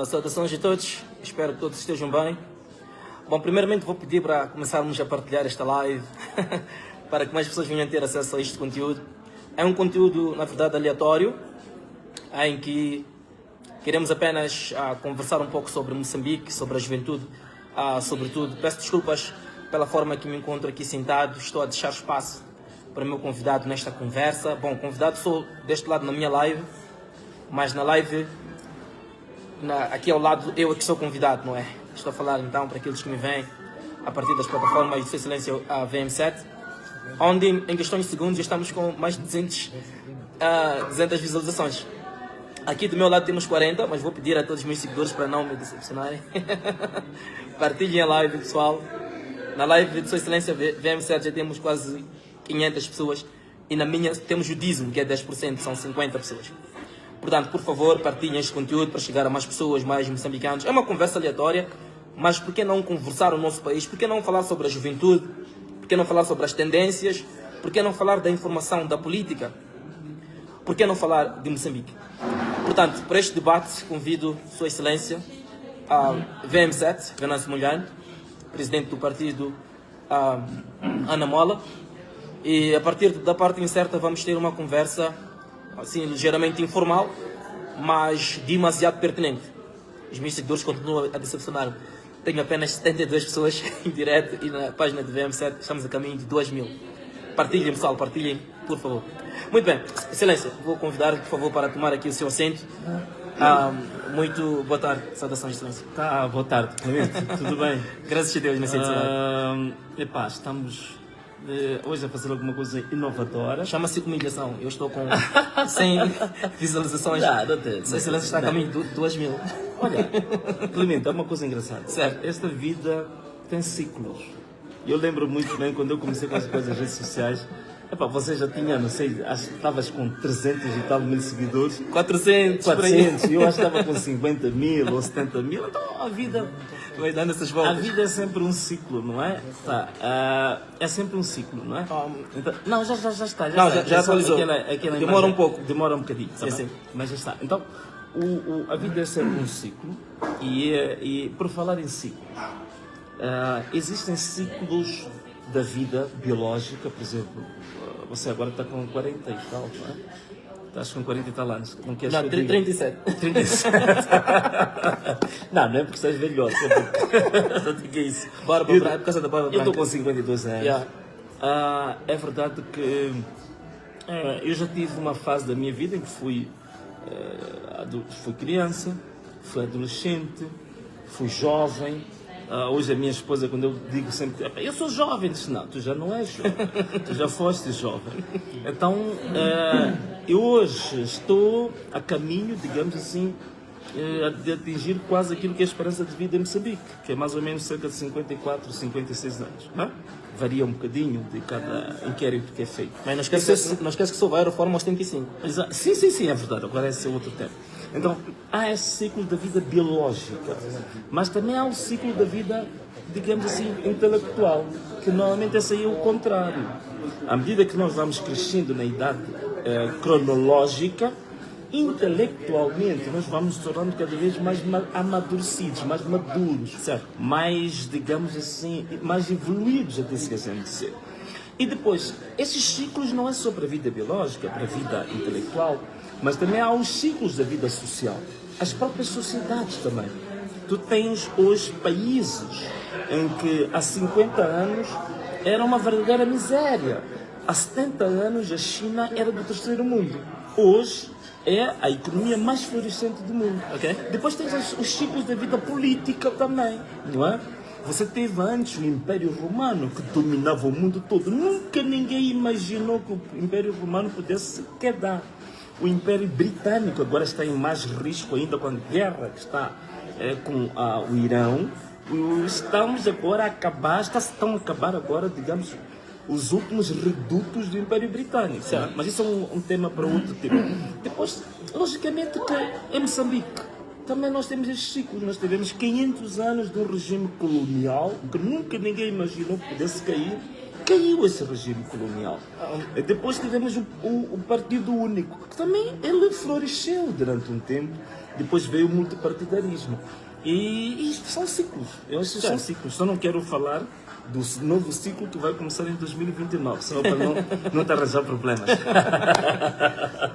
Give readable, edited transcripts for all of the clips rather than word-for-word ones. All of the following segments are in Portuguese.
Saudações a todos, espero que todos estejam bem. Bom, primeiramente vou pedir para começarmos a partilhar esta live para que mais pessoas venham ter acesso a este conteúdo. É um conteúdo, na verdade, aleatório, em que queremos apenas conversar um pouco sobre Moçambique, sobre a juventude, sobretudo. Peço desculpas pela forma que me encontro aqui sentado, estou a deixar espaço para o meu convidado nesta conversa. Bom, convidado sou deste lado na minha live, mas na live, aqui ao lado, eu é que sou convidado, não é? Estou a falar então para aqueles que me veem a partir das plataformas de Sua Excelência a VM7, onde em questões de segundos estamos com mais de 200 visualizações. Aqui do meu lado temos 40, mas vou pedir a todos os meus seguidores para não me decepcionarem. Partilhem a live, pessoal. Na live de Sua Excelência VM7 já temos quase 500 pessoas e na minha temos o dízimo, que é 10%, são 50 pessoas. Portanto, por favor, partilhem este conteúdo para chegar a mais pessoas, mais moçambicanos. É uma conversa aleatória, mas por que não conversar o nosso país? Por que não falar sobre a juventude? Por que não falar sobre as tendências? Por que não falar da informação, da política? Por que não falar de Moçambique? Portanto, para este debate, convido Sua Excelência, a VM7, Venâncio Molhano, presidente do partido Ana Mola. E a partir da parte incerta vamos ter uma conversa assim, ligeiramente informal, mas demasiado pertinente. Os meus seguidores continuam a decepcionar. Tenho apenas 72 pessoas em direto e na página de VM7 estamos a caminho de 2.000. Partilhem, pessoal, partilhem, por favor. Muito bem, Excelência, vou convidar, por favor, para tomar aqui o seu assento. Muito boa tarde, saudações, Excelência. Boa tarde, Clemente, tudo bem? Graças a Deus, minha senhora. Estamos hoje a fazer alguma coisa inovadora. Chama-se humilhação. Eu estou com 100 visualizações. Sua Excelência está a caminho de 2.000. Olha, Clemente, é uma coisa engraçada. Certo. Esta vida tem ciclos. Eu lembro muito bem quando eu comecei com as coisas nas redes sociais. Você já tinha, não sei, acho que estavas com 300 e tal mil seguidores. 400, eu acho que estava com 50 mil ou 70 mil. Então a vida vai dando essas voltas. A vida é sempre um ciclo, não é? É sempre um ciclo, não é? Então, não, já está. Já atualizou. Demora um pouco. Demora um bocadinho. Sim. Mas já está. Então, a vida é sempre um ciclo. E por falar em ciclos, existem ciclos da vida biológica, por exemplo. Você agora está com 40 e tal, não é? Estás com 40 e tal anos. Não, 37. 37. Não é porque estás velhote. Só digo isso. Por causa da barba branca. Eu estou com 52 anos. Yeah. É verdade que eu já tive uma fase da minha vida em que fui criança, fui adolescente, fui jovem. Hoje a minha esposa, quando eu digo sempre, eu sou jovem, diz, não, tu já não és jovem, tu já foste jovem. Então, eu hoje estou a caminho, digamos assim, de atingir quase aquilo que é a esperança de vida em Moçambique, que é mais ou menos cerca de 54, 56 anos. Não? Varia um bocadinho de cada inquérito que é feito. Mas não esquece que só vai a reforma aos 75. Sim, é verdade, agora esse é outro tema. Então, há esse ciclo da vida biológica, mas também há o ciclo da vida, digamos assim, intelectual, que normalmente esse aí é o contrário. À medida que nós vamos crescendo na idade cronológica, intelectualmente nós vamos nos tornando cada vez mais amadurecidos, mais maduros, certo? Mais, digamos assim, mais evoluídos, até se querem dizer. E depois, esses ciclos não é só para a vida biológica, para a vida intelectual, mas também há os ciclos da vida social, as próprias sociedades também. Tu tens hoje países em que há 50 anos era uma verdadeira miséria. Há 70 anos a China era do terceiro mundo. Hoje é a economia mais florescente do mundo. Okay? Depois tens os ciclos da vida política também, não é? Você teve antes o Império Romano, que dominava o mundo todo. Nunca ninguém imaginou que o Império Romano pudesse quedar. O Império Britânico agora está em mais risco ainda com a guerra que está com o Irão. Estamos agora a acabar, estão a acabar agora, digamos, os últimos redutos do Império Britânico. Mas isso é um tema para outro tema. Depois, logicamente, que em Moçambique também nós temos estes ciclos. Nós tivemos 500 anos de um regime colonial que nunca ninguém imaginou que pudesse cair. caiu esse regime colonial. E depois tivemos o Partido Único, que também ele floresceu durante um tempo. Depois veio o multipartidarismo. E isto são ciclos. Eu acho que são ciclos. Só não quero falar do novo ciclo que vai começar em 2029, senão para não te arranjar problemas.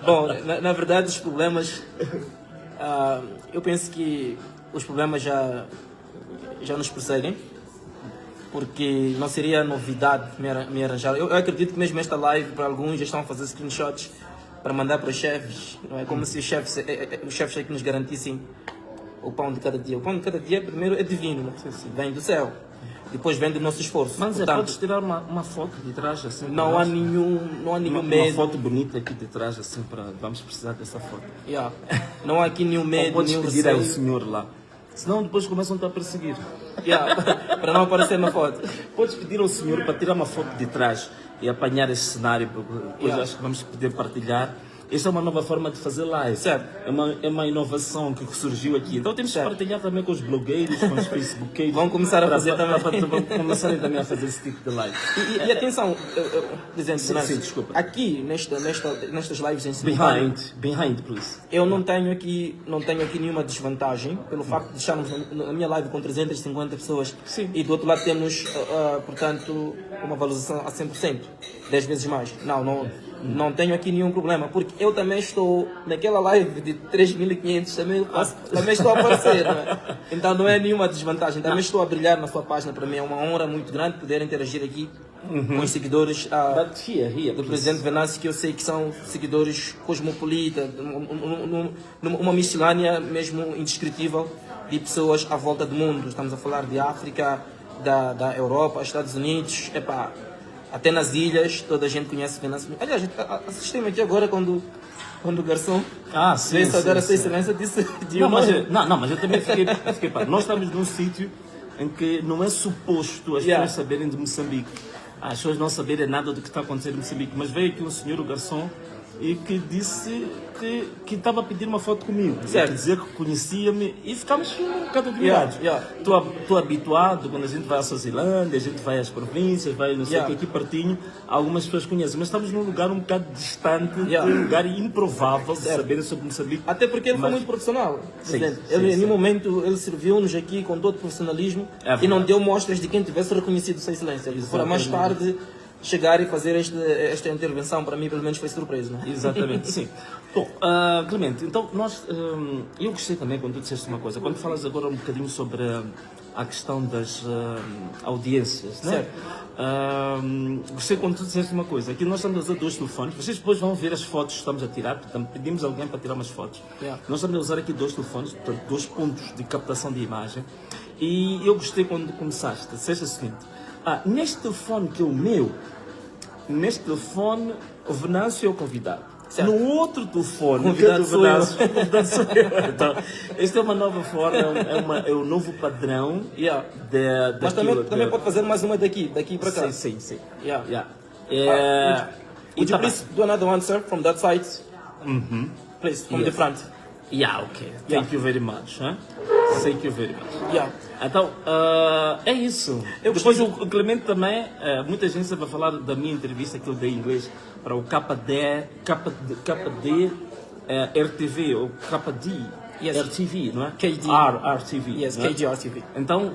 Bom, na verdade, os problemas, eu penso que os problemas já nos perseguem, porque não seria novidade me arranjar. Eu acredito que mesmo esta live, para alguns, já estão a fazer screenshots para mandar para os chefes. Não é como se os chefes é que nos garantissem o pão de cada dia. O pão de cada dia, primeiro, é divino, né? Vem do céu. Depois vem do nosso esforço. Mas portanto, podes tirar uma foto de trás assim? não há nenhum medo. Uma foto bonita aqui de trás assim, vamos precisar dessa foto. Yeah. Não há aqui nenhum Ou medo, podes nenhum pedir ao receio. senhor lá. Senão depois começam-te a perseguir. Yeah. Para não aparecer na foto. Podes pedir ao senhor para tirar uma foto de trás e apanhar esse cenário, porque depois acho que vamos poder partilhar. Esta é uma nova forma de fazer live. Certo. É uma inovação que surgiu aqui. Então temos que partilhar também com os blogueiros, com os facebookeiros. Vão começar a fazer também. Vão começarem também a fazer esse tipo de live. E atenção, Presidente Sim, Venâncio, desculpa. aqui nestas lives em cima, Behind, please. eu não tenho aqui nenhuma desvantagem pelo facto de estarmos na minha live com 350 pessoas. Sim. E do outro lado temos, portanto, uma valorização a 100%, 10 vezes mais. Não tenho aqui nenhum problema, porque eu também estou naquela live de 3.500, também estou a aparecer, não é? Então não é nenhuma desvantagem, também estou a brilhar na sua página. Para mim é uma honra muito grande poder interagir aqui com os seguidores do Presidente Venâncio, que eu sei que são seguidores cosmopolitas, numa miscelânea mesmo indescritível de pessoas à volta do mundo. Estamos a falar de África, da Europa, Estados Unidos, até nas ilhas, toda a gente conhece Venâncio. Aliás, assistimos aqui agora quando o garçom veio saudar a sua excelência disse de mas eu também fiquei pá. Nós estamos num sítio em que não é suposto as pessoas saberem de Moçambique. As pessoas não saberem nada do que está acontecendo em Moçambique. Mas veio aqui um senhor, o garçom, e que disse que estava a pedir uma foto comigo. Quer dizer que conhecia-me e ficámos um bocado admirados. Estou habituado, quando a gente vai à Suazilândia, a gente vai às províncias, vai não sei o que, aqui pertinho, algumas pessoas conhecem, mas estamos num lugar um bocado distante, um lugar improvável de saberem sobre Moçambique. Até porque ele foi muito profissional. Em nenhum momento ele serviu-nos aqui com todo o profissionalismo e não deu mostras de quem tivesse reconhecido Sua Excelência. Para mais tarde chegar e fazer esta intervenção, para mim pelo menos foi surpresa, não é? Exatamente, sim. Bom, Clemente, então eu gostei também quando tu disseste uma coisa, quando falas agora um bocadinho sobre a questão das audiências, né? Gostei quando tu disseste uma coisa, aqui nós estamos a usar dois telefones, vocês depois vão ver as fotos que estamos a tirar, portanto pedimos alguém para tirar umas fotos. Nós estamos a usar aqui dois telefones, portanto 2 pontos de captação de imagem, e eu gostei quando começaste, disseste o seguinte: neste telefone que é o meu, neste telefone o Venâncio é o convidado. Certo. No outro telefone, Convidado sou eu. convidado sou eu. Então, esta é uma nova forma, é o novo padrão Mas também pode fazer mais uma daqui para cá. Sim. Would you please do another one, sir, from that side? Please, from the front. Okay. Thank you very much. Thank you very much. Então, é isso. Depois o Clemente também, muita gente vai falar da minha entrevista que eu dei em inglês para o KD RTV, ou KD RTV, não é? RTV. Yes, KD RTV. Então,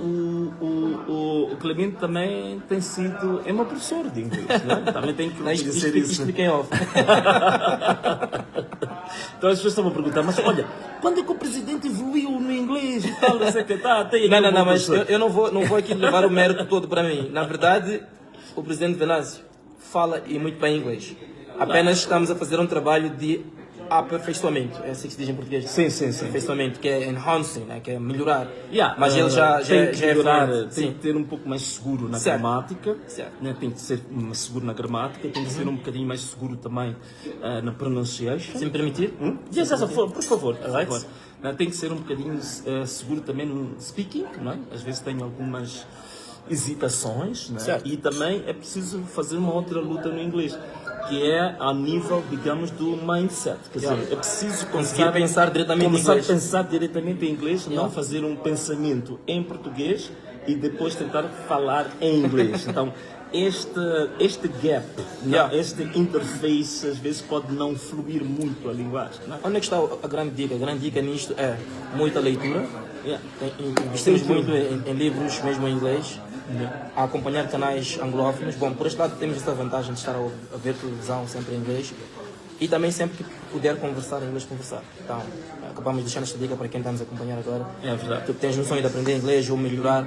o Clemente também tem sido... É meu professor de inglês, não é? Também tem que dizer isso. Expliquem off. Então as pessoas estavam a perguntar, mas olha, quando é que o presidente evoluiu no inglês e tal, não sei o que está, Não, mas eu não vou aqui levar o mérito todo para mim. Na verdade, o presidente Venâncio fala e muito bem inglês. Apenas estamos a fazer um trabalho de aperfeiçoamento, é assim que se diz em português. Sim. Aperfeiçoamento, que é enhancing, né? Que é melhorar. Mas ele já é melhorar, fluente. tem que ter um pouco mais seguro na gramática, né? Tem que ser seguro na gramática, tem que ser um bocadinho mais seguro também na pronunciation. Se me permitir? Por favor. Tem que ser um bocadinho seguro também no speaking, não é? Às vezes tem algumas hesitações, né? E também é preciso fazer uma outra luta no inglês, que é a nível, digamos, do mindset. Quer dizer, é preciso começar a pensar diretamente em inglês. Não fazer um pensamento em português e depois tentar falar em inglês. Então, este gap, Yeah. não? Este interface, às vezes pode não fluir muito a linguagem. Não? Onde é que está a grande dica? A grande dica nisto é muita leitura. Yeah. Investimos muito em livros, mesmo em inglês. A acompanhar canais anglófonos. Bom, por este lado temos essa vantagem de estar a ver televisão sempre em inglês. E também sempre que puder conversar em inglês, conversar. Então, acabamos de deixar esta dica para quem está nos a acompanhar agora. É verdade. Tu tens um sonho de aprender inglês ou melhorar,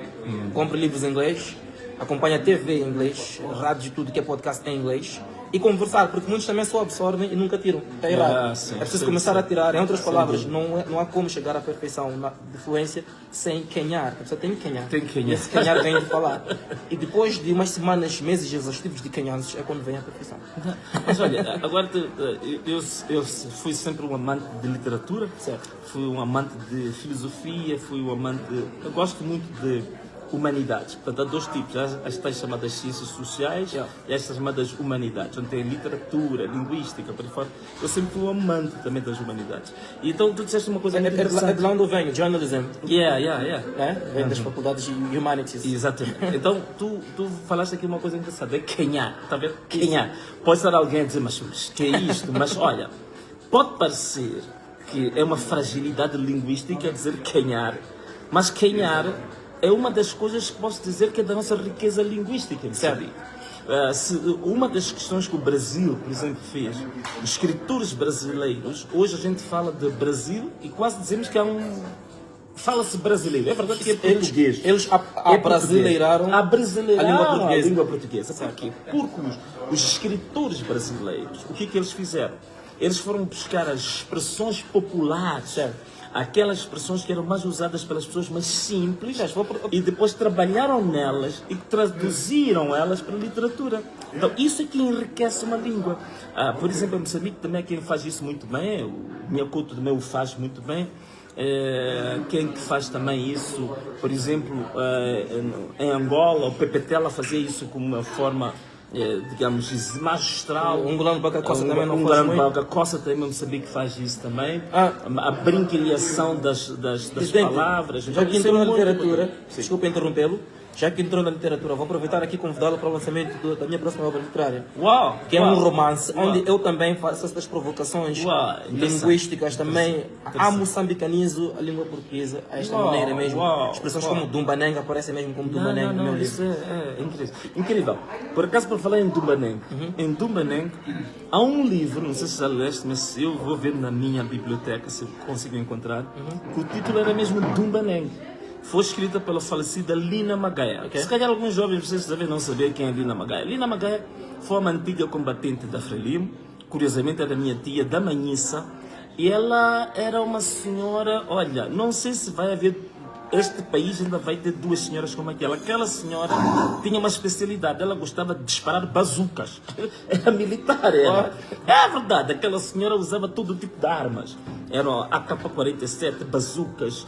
compre livros em inglês, acompanha TV em inglês, rádio e tudo que é podcast em inglês. E conversar, porque muitos também só absorvem e nunca tiram. Está errado. Sim, É preciso sim, começar sim. a tirar. Em outras palavras, não há como chegar à perfeição de fluência sem canhar. A pessoa tem que canhar. Tem que canhar. E esse canhar vem de falar. E depois de umas semanas, meses exaustivos de canhados, é quando vem a perfeição. Mas olha, agora eu fui sempre um amante de literatura, Certo. fui um amante de filosofia, fui um amante eu gosto muito de humanidades. Portanto, há dois tipos, as tais chamadas ciências sociais Yeah. e estas chamadas humanidades, onde tem literatura, linguística, por aí fora. Eu sempre fui um amante também das humanidades. E então tu disseste uma coisa muito É de interessante. lá onde eu venho, journalism. Yeah. Né? Vem das faculdades de humanities. Exatamente. Então, tu falaste aqui uma coisa interessante, é canhar, está a ver? Canhar. Pode estar alguém a dizer, mas que é isto? Mas olha, pode parecer que é uma fragilidade linguística dizer canhar, mas canhar é uma das coisas que posso dizer que é da nossa riqueza linguística, sabe? Uma das questões que o Brasil, por exemplo, fez, os escritores brasileiros, hoje a gente fala de Brasil e quase dizemos que fala-se brasileiro. É verdade que é português. Eles abrasileiraram a língua portuguesa. a língua portuguesa. Por quê? Porque os escritores brasileiros, o que eles fizeram? Eles foram buscar as expressões populares, aquelas expressões que eram mais usadas pelas pessoas mais simples, e depois trabalharam nelas e traduziram elas para a literatura. Então, isso é que enriquece uma língua. Por exemplo, em Moçambique também é quem faz isso muito bem, o Minhacuto também o faz muito bem. Quem que faz também isso, por exemplo, em Angola, o Pepetela fazia isso como uma forma, digamos, magistral. Um Ngulano Bakacossa também não faz muito. Bakacossa também, Moçambique faz isso também. A brinquilhação das palavras. Já que Isso entrou é na muito literatura, bonito. Sim. desculpa interrompê-lo, já que entrou na literatura, vou aproveitar aqui e convidá-lo para o lançamento da minha próxima obra literária. Uau! Que é uau, um romance, uau. onde eu também faço essas provocações linguísticas, também moçambicanizo a língua portuguesa, a esta maneira mesmo. Expressões como Dumbanenga aparecem mesmo como Dumbanenga no meu Isso livro. é incrível. Incrível. Por acaso, para falar em Dumbanenga, em Dumbanenga há um livro, não sei se já leste, mas eu vou ver na minha biblioteca se eu consigo encontrar, que o título era mesmo Dumbanenga. Foi escrita pela falecida Lina Magaia. Okay. Se calhar alguns jovens vocês devem não saber quem é Lina Magaia. Lina Magaia foi uma antiga combatente da Frelimo, curiosamente era minha tia da Manhissa, e ela era uma senhora, olha, não sei se vai haver, este país ainda vai ter duas senhoras como aquela. Aquela senhora tinha uma especialidade, ela gostava de disparar bazucas. Era militar, era. É verdade, aquela senhora usava todo tipo de armas. Eram AK-47, bazucas,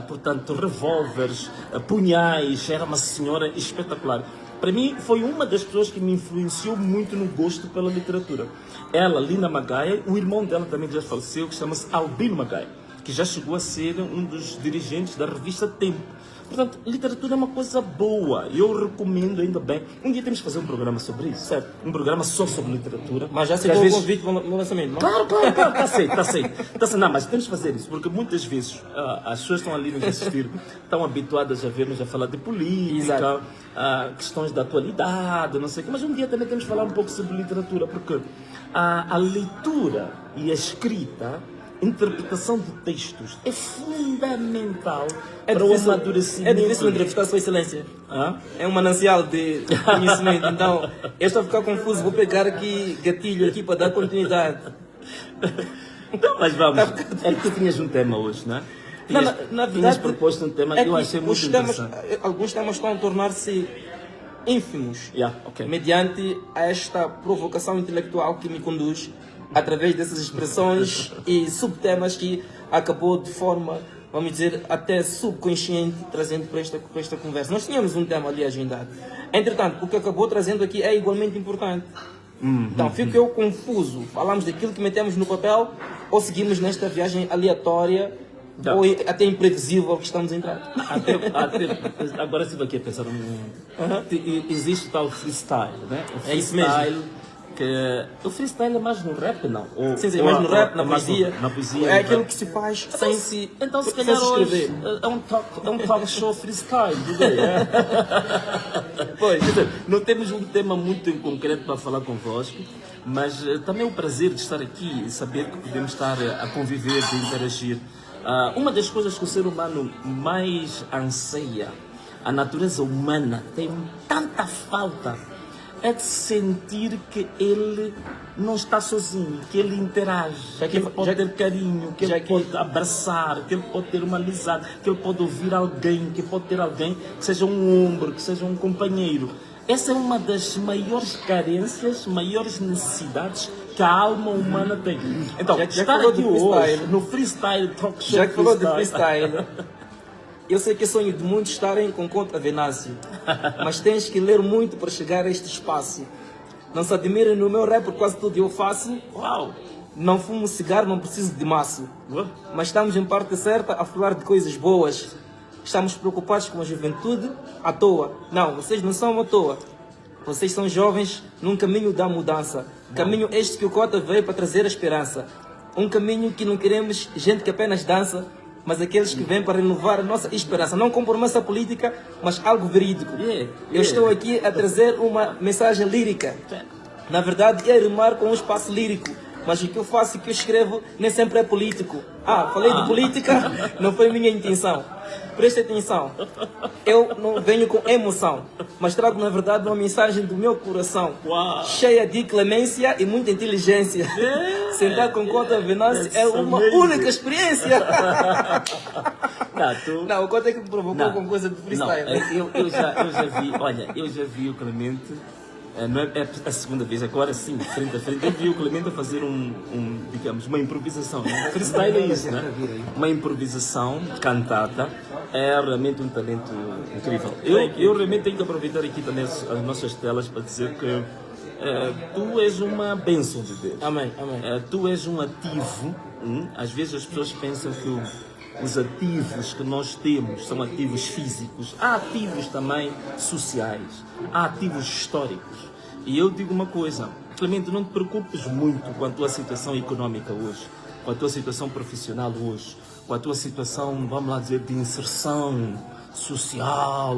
portanto, revólveres, punhais. Era uma senhora espetacular. Para mim, foi uma das pessoas que me influenciou muito no gosto pela literatura. Ela, Lina Magaia, o irmão dela também já faleceu, que chama-se Albino Magaia, que já chegou a ser um dos dirigentes da revista Tempo. Portanto, literatura é uma coisa boa. Eu recomendo, ainda bem. Um dia temos que fazer um programa sobre isso, certo? Um programa só sobre literatura. Mas já Porque aceitou às o vezes- convite no lançamento, não? Claro, está aceito. Não, mas temos que fazer isso, porque muitas vezes as pessoas estão ali nos assistir, estão habituadas a ver-nos a falar de política, Exato. questões da atualidade, não sei o quê, mas um dia também temos que falar um pouco sobre literatura, porque a leitura e a escrita, interpretação de textos, é fundamental para o amadurecimento. É difícil entrevistar Sua Excelência. Hã? É um manancial de conhecimento. Então, eu estou a ficar confuso. Vou pegar aqui gatilho aqui para dar continuidade. Não, mas vamos. É que tu tinhas um tema hoje, não é? Não, Tinhas na verdade, proposto um tema é que eu que achei muito os temas, interessante. alguns temas estão a tornar-se ínfimos. Yeah, ok. Mediante a esta provocação intelectual que me conduz através dessas expressões e subtemas que acabou de forma, vamos dizer, até subconsciente, trazendo para esta conversa. Nós tínhamos um tema ali agendado. Entretanto, o que acabou trazendo aqui é igualmente importante. Então, fico eu confuso. Falamos daquilo que metemos no papel ou seguimos nesta viagem aleatória Já. ou é até imprevisível que estamos a entrar? Agora estive aqui a pensar existe o tal freestyle, né? O É isso mesmo. O freestyle é mais no rap, não? Sim, mais no rap, na mais poesia. na poesia, É no aquilo rap. que se faz sem se, Então, se sem calhar se hoje escrever. é um talk show freestyle, digo eu. Pois. Quer dizer, não temos um tema muito em concreto para falar convosco, mas também o prazer de estar aqui e saber que podemos estar a conviver, de interagir. Uma das coisas que o ser humano mais anseia, a natureza humana tem tanta falta, é de sentir que ele não está sozinho, que ele interage, que ele pode ter carinho, que ele pode abraçar, que ele pode ter uma amizade, que ele pode ouvir alguém, que pode ter alguém que seja um ombro, que seja um companheiro. Essa é uma das maiores carências, maiores necessidades que a alma humana tem. Então, Já que estar falou aqui de hoje, freestyle, no freestyle talk show, Já que falou de freestyle, eu sei que é sonho de muitos estarem com conta Venâncio, mas tens que ler muito para chegar a este espaço. Não se admirem no meu rap, porque quase tudo eu faço. Uau! Não fumo cigarro, não preciso de maço. Uau. Mas estamos em parte certa a falar de coisas boas. Estamos preocupados com a juventude à toa. Não, vocês não são à toa. Vocês são jovens num caminho da mudança. Caminho este que o Cota veio para trazer a esperança. Um caminho que não queremos gente que apenas dança, mas aqueles que vêm para renovar a nossa esperança. Não com promessa política, mas algo verídico. Eu estou aqui a trazer uma mensagem lírica. Na verdade, é rimar com um espaço lírico. Mas o que eu faço e o que eu escrevo nem sempre é político. Falei de política, não foi minha intenção. Preste atenção. Eu não venho com emoção, mas trago na verdade uma mensagem do meu coração. Uau. Cheia de clemência e muita inteligência. Sentar com Cota Venâncio é uma única experiência. Não, o Cota é que me provocou com coisa de freestyle. Eu já vi o Clemente. Não é a segunda vez, agora sim, frente a frente. Eu vi o Clemente a fazer digamos, uma improvisação. Né? Freestyle é isso, né? Uma improvisação cantada. É realmente um talento incrível. Eu realmente tenho que aproveitar aqui também as nossas telas para dizer que tu és uma bênção de Deus. Amém, amém. Tu és um ativo. Às vezes as pessoas pensam que os ativos que nós temos são ativos físicos. Há ativos também sociais. Há ativos históricos. E eu digo uma coisa, Clemente, não te preocupes muito com a tua situação económica hoje, com a tua situação profissional hoje, com a tua situação, vamos lá dizer, de inserção social,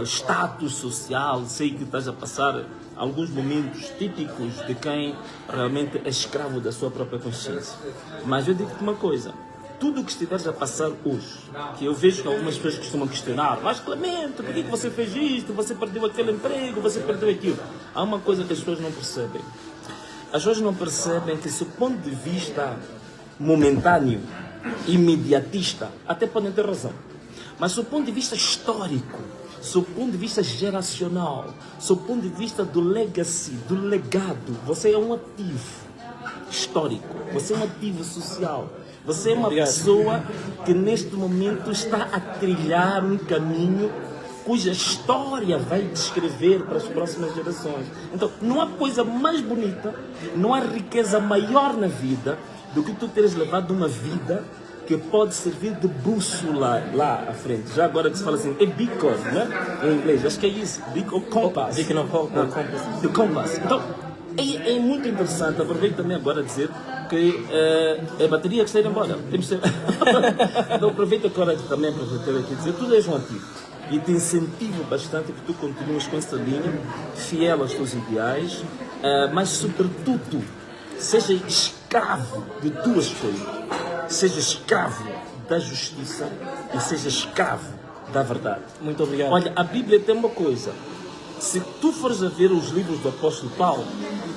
status social. Sei que estás a passar alguns momentos típicos de quem realmente é escravo da sua própria consciência. Mas eu digo-te uma coisa, tudo o que estiveres a passar hoje, que eu vejo que algumas pessoas costumam questionar, mas Clemente, por que você fez isto? Você perdeu aquele emprego, você perdeu aquilo. Há uma coisa que as pessoas não percebem. As pessoas não percebem que, se o ponto de vista momentâneo, imediatista, até podem ter razão. Mas, do ponto de vista histórico, do ponto de vista geracional, do ponto de vista do legacy, do legado, você é um ativo histórico, você é um ativo social. Você é uma pessoa que neste momento está a trilhar um caminho cuja história vai descrever para as próximas gerações. Então, não há coisa mais bonita, não há riqueza maior na vida do que tu teres levado uma vida que pode servir de bússola lá à frente. Já agora que se fala assim, é beacon, né? Em inglês, acho que é isso, beacon, compass. Beacon of Hope, The compass. Então, é muito interessante. Aproveito também agora a dizer que a bateria que está a ir embora. Temos que então aproveito agora também para ter aqui a dizer, tu és um ativo e te incentivo bastante que tu continues com essa linha, fiel aos teus ideais, mas sobretudo seja escravo de duas coisas. Seja escravo da justiça e seja escravo da verdade. Muito obrigado. Olha, a Bíblia tem uma coisa. Se tu fores a ver os livros do apóstolo Paulo,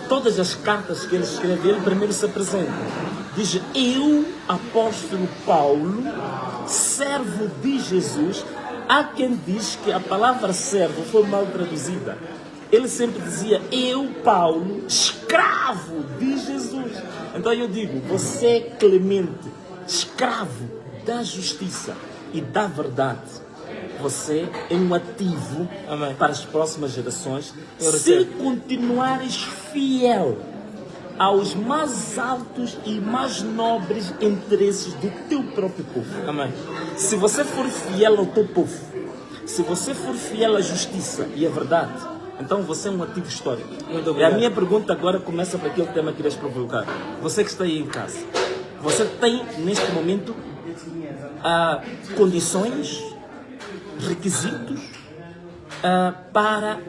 todas as cartas que ele escreve, ele primeiro se apresenta. Diz, eu, apóstolo Paulo, servo de Jesus. Há quem diz que a palavra servo foi mal traduzida. Ele sempre dizia, eu, Paulo, escravo de Jesus. Então eu digo, você é Clemente, escravo da justiça e da verdade. Você é um ativo para as próximas gerações. Se continuares fiel aos mais altos e mais nobres interesses do teu próprio povo. Amém. Se você for fiel ao teu povo, se você for fiel à justiça e à verdade, então você é um ativo histórico. Muito E a obrigado. minha pergunta agora começa para aquele tema que querias provocar. Você que está aí em casa, você tem neste momento condições, requisitos para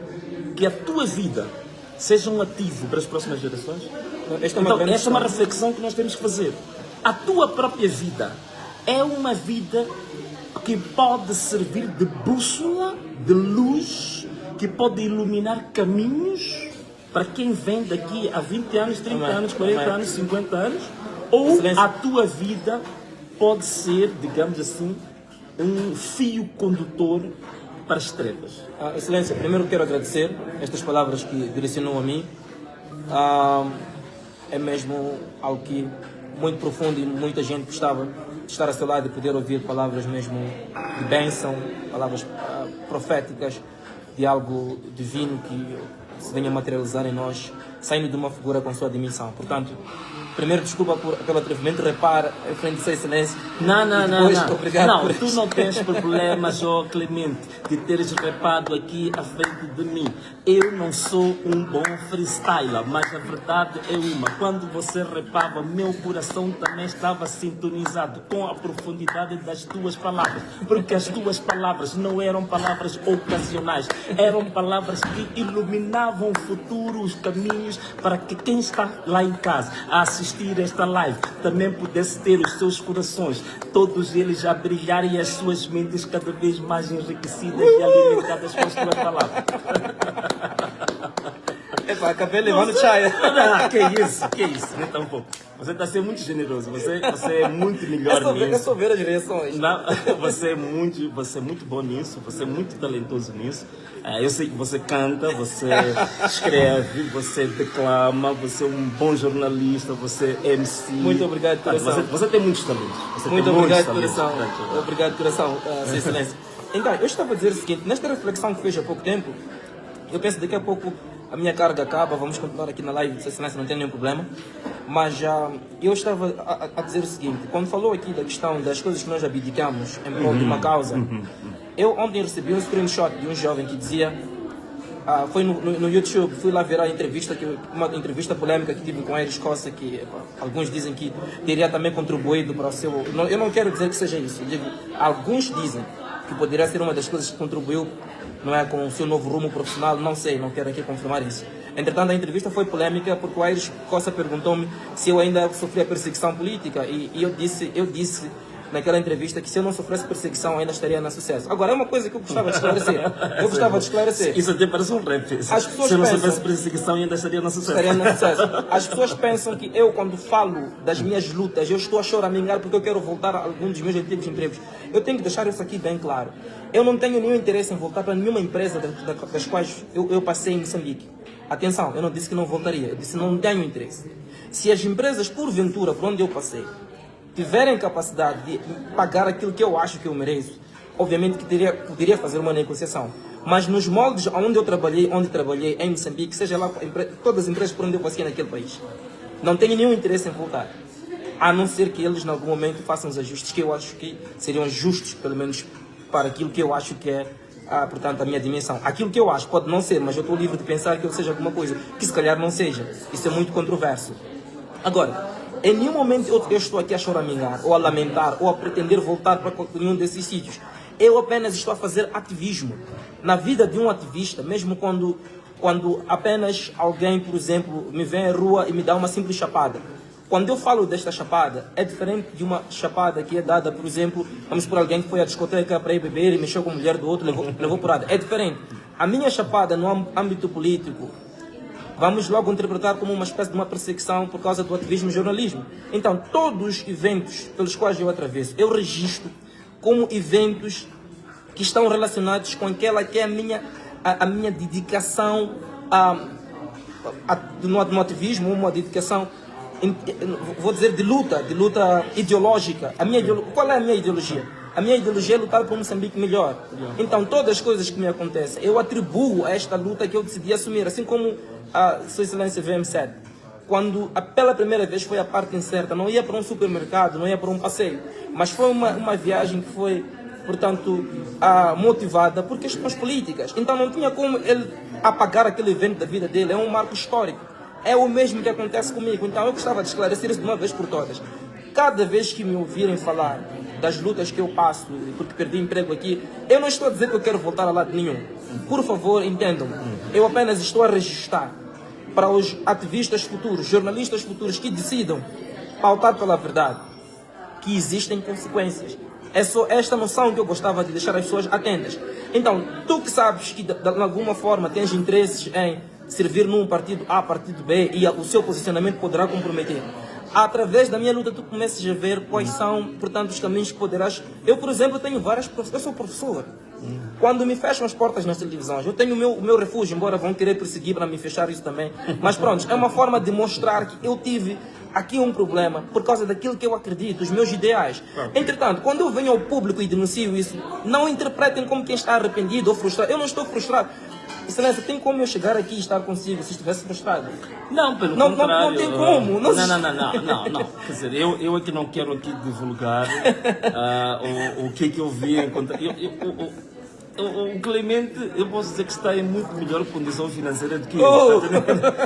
que a tua vida seja um ativo para as próximas gerações? Esta Então, grande esta é uma questão. reflexão que nós temos que fazer. A tua própria vida é uma vida que pode servir de bússola, de luz, que pode iluminar caminhos para quem vem daqui a 20 anos, 30 Amém. anos, 40 Amém. anos, 50 anos, ou Excelência. a tua vida pode ser, digamos assim, um fio condutor para as trevas. Excelência, primeiro quero agradecer estas palavras que direcionou a mim. É mesmo algo que muito profundo e muita gente gostava de estar a seu lado e poder ouvir palavras mesmo de bênção, palavras proféticas, de algo divino que se venha a materializar em nós, saindo de uma figura com sua dimensão. Portanto, primeiro desculpa pelo atrevimento, repara em frente de Sua Excelência. Não, E depois, obrigado não, por tu isto. não tens problemas, ó Clemente, de teres repado aqui à frente de mim. Eu não sou um bom freestyler, mas a verdade é uma. Quando você repava, meu coração também estava sintonizado com a profundidade das tuas palavras. Porque as tuas palavras não eram palavras ocasionais, eram palavras que iluminavam o futuro, os caminhos, para que quem está lá em casa a assistir esta live também pudesse ter os seus corações, todos eles a brilharem e as suas mentes cada vez mais enriquecidas e alimentadas com as tuas palavras. Epá, acabei levando chai. Que isso, nem tão pouco. Você está sendo muito generoso, você é muito melhor É nisso. só ver as reações. Não, você é muito bom nisso, você é muito talentoso nisso. Eu sei que você canta, você escreve, você declama, você é um bom jornalista, você é MC. Muito obrigado, coração. Você tem muitos talentos. Você Muito tem muitos obrigado, talentos. coração. Obrigado, coração, Sua Excelência. Então, eu estava a dizer o seguinte, nesta reflexão que fez há pouco tempo, eu penso que daqui a pouco a minha carga acaba, vamos continuar aqui na live de Sua Excelência, não tem nenhum problema. Mas eu estava a dizer o seguinte, quando falou aqui da questão das coisas que nós abdicamos em prol de uma causa, eu ontem recebi um screenshot de um jovem que dizia, foi no YouTube, fui lá ver a entrevista, uma entrevista polêmica que tive com a Iris Costa, que alguns dizem que teria também contribuído para o seu... Eu não quero dizer que seja isso, eu digo, alguns dizem que poderia ser uma das coisas que contribuiu, não é, com o seu novo rumo profissional, não sei, não quero aqui confirmar isso. Entretanto, a entrevista foi polêmica porque o Iris Costa perguntou-me se eu ainda sofria perseguição política e eu disse naquela entrevista que se eu não sofresse perseguição ainda estaria na sucesso. Agora, é uma coisa que eu gostava de esclarecer. Isso até parece um rap. As pessoas se eu não pensam- soubesse perseguição ainda estaria no sucesso. Estaria no sucesso. As pessoas pensam que eu, quando falo das minhas lutas, eu estou a choramingar porque eu quero voltar a algum dos meus antigos empregos. Eu tenho que deixar isso aqui bem claro. Eu não tenho nenhum interesse em voltar para nenhuma empresa das quais eu passei em Moçambique. Atenção, eu não disse que não voltaria, eu disse não tenho interesse. Se as empresas, porventura, por onde eu passei, tiverem capacidade de pagar aquilo que eu acho que eu mereço, obviamente que poderia fazer uma negociação. Mas nos moldes onde trabalhei em Moçambique, seja lá todas as empresas por onde eu passei naquele país, não tenho nenhum interesse em voltar. A não ser que eles, em algum momento, façam os ajustes que eu acho que seriam justos, pelo menos para aquilo que eu acho que é, portanto, a minha dimensão. Aquilo que eu acho pode não ser, mas eu estou livre de pensar que eu seja alguma coisa que se calhar não seja. Isso é muito controverso. Agora, em nenhum momento eu estou aqui a choramingar, ou a lamentar, ou a pretender voltar para nenhum desses sítios. Eu apenas estou a fazer ativismo. Na vida de um ativista, mesmo quando apenas alguém, por exemplo, me vem à rua e me dá uma simples chapada. Quando eu falo desta chapada, é diferente de uma chapada que é dada, por exemplo, vamos por alguém que foi à discoteca para ir beber e mexeu com a mulher do outro, levou porrada. É diferente. A minha chapada no âmbito político, vamos logo interpretar como uma espécie de uma perseguição por causa do ativismo e jornalismo. Então, todos os eventos pelos quais eu atravesso, eu registro como eventos que estão relacionados com aquela que é a minha dedicação no ativismo, uma dedicação, vou dizer, de luta ideológica. Qual é a minha ideologia? A minha ideologia é lutar por um Moçambique melhor. Então, todas as coisas que me acontecem, eu atribuo a esta luta que eu decidi assumir, assim como a Sua Excelência VM7. quando pela primeira vez foi a parte incerta, não ia para um supermercado, não ia para um passeio, mas foi uma viagem que foi, portanto, motivada por questões políticas. Então não tinha como ele apagar aquele evento da vida dele, é um marco histórico. É o mesmo que acontece comigo, então eu gostava de esclarecer isso de uma vez por todas. Cada vez que me ouvirem falar das lutas que eu passo, porque perdi emprego aqui, eu não estou a dizer que eu quero voltar a lado nenhum. Por favor, entendam-me. Eu apenas estou a registrar para os ativistas futuros, jornalistas futuros que decidam pautar pela verdade, que existem consequências. É só esta noção que eu gostava de deixar as pessoas atentas. Então, tu que sabes que de alguma forma tens interesses em servir num partido A, partido B, e o seu posicionamento poderá comprometer. Através da minha luta tu começas a ver quais são, portanto, os caminhos que poderás... Eu, por exemplo, tenho várias... Eu sou professor. Quando me fecham as portas nas televisões, eu tenho o meu refúgio, embora vão querer perseguir para me fechar isso também. Mas pronto, é uma forma de mostrar que eu tive aqui um problema por causa daquilo que eu acredito, os meus ideais. Entretanto, quando eu venho ao público e denuncio isso, não interpretem como quem está arrependido ou frustrado. Eu não estou frustrado. Excelência, tem como eu chegar aqui e estar consigo se estivesse frustrado? Não, pelo contrário. Não tem como. Não. Quer dizer, eu aqui não quero aqui divulgar o que é que eu vi encontrar. O Clemente, eu posso dizer que está em muito melhor condição financeira do que eu.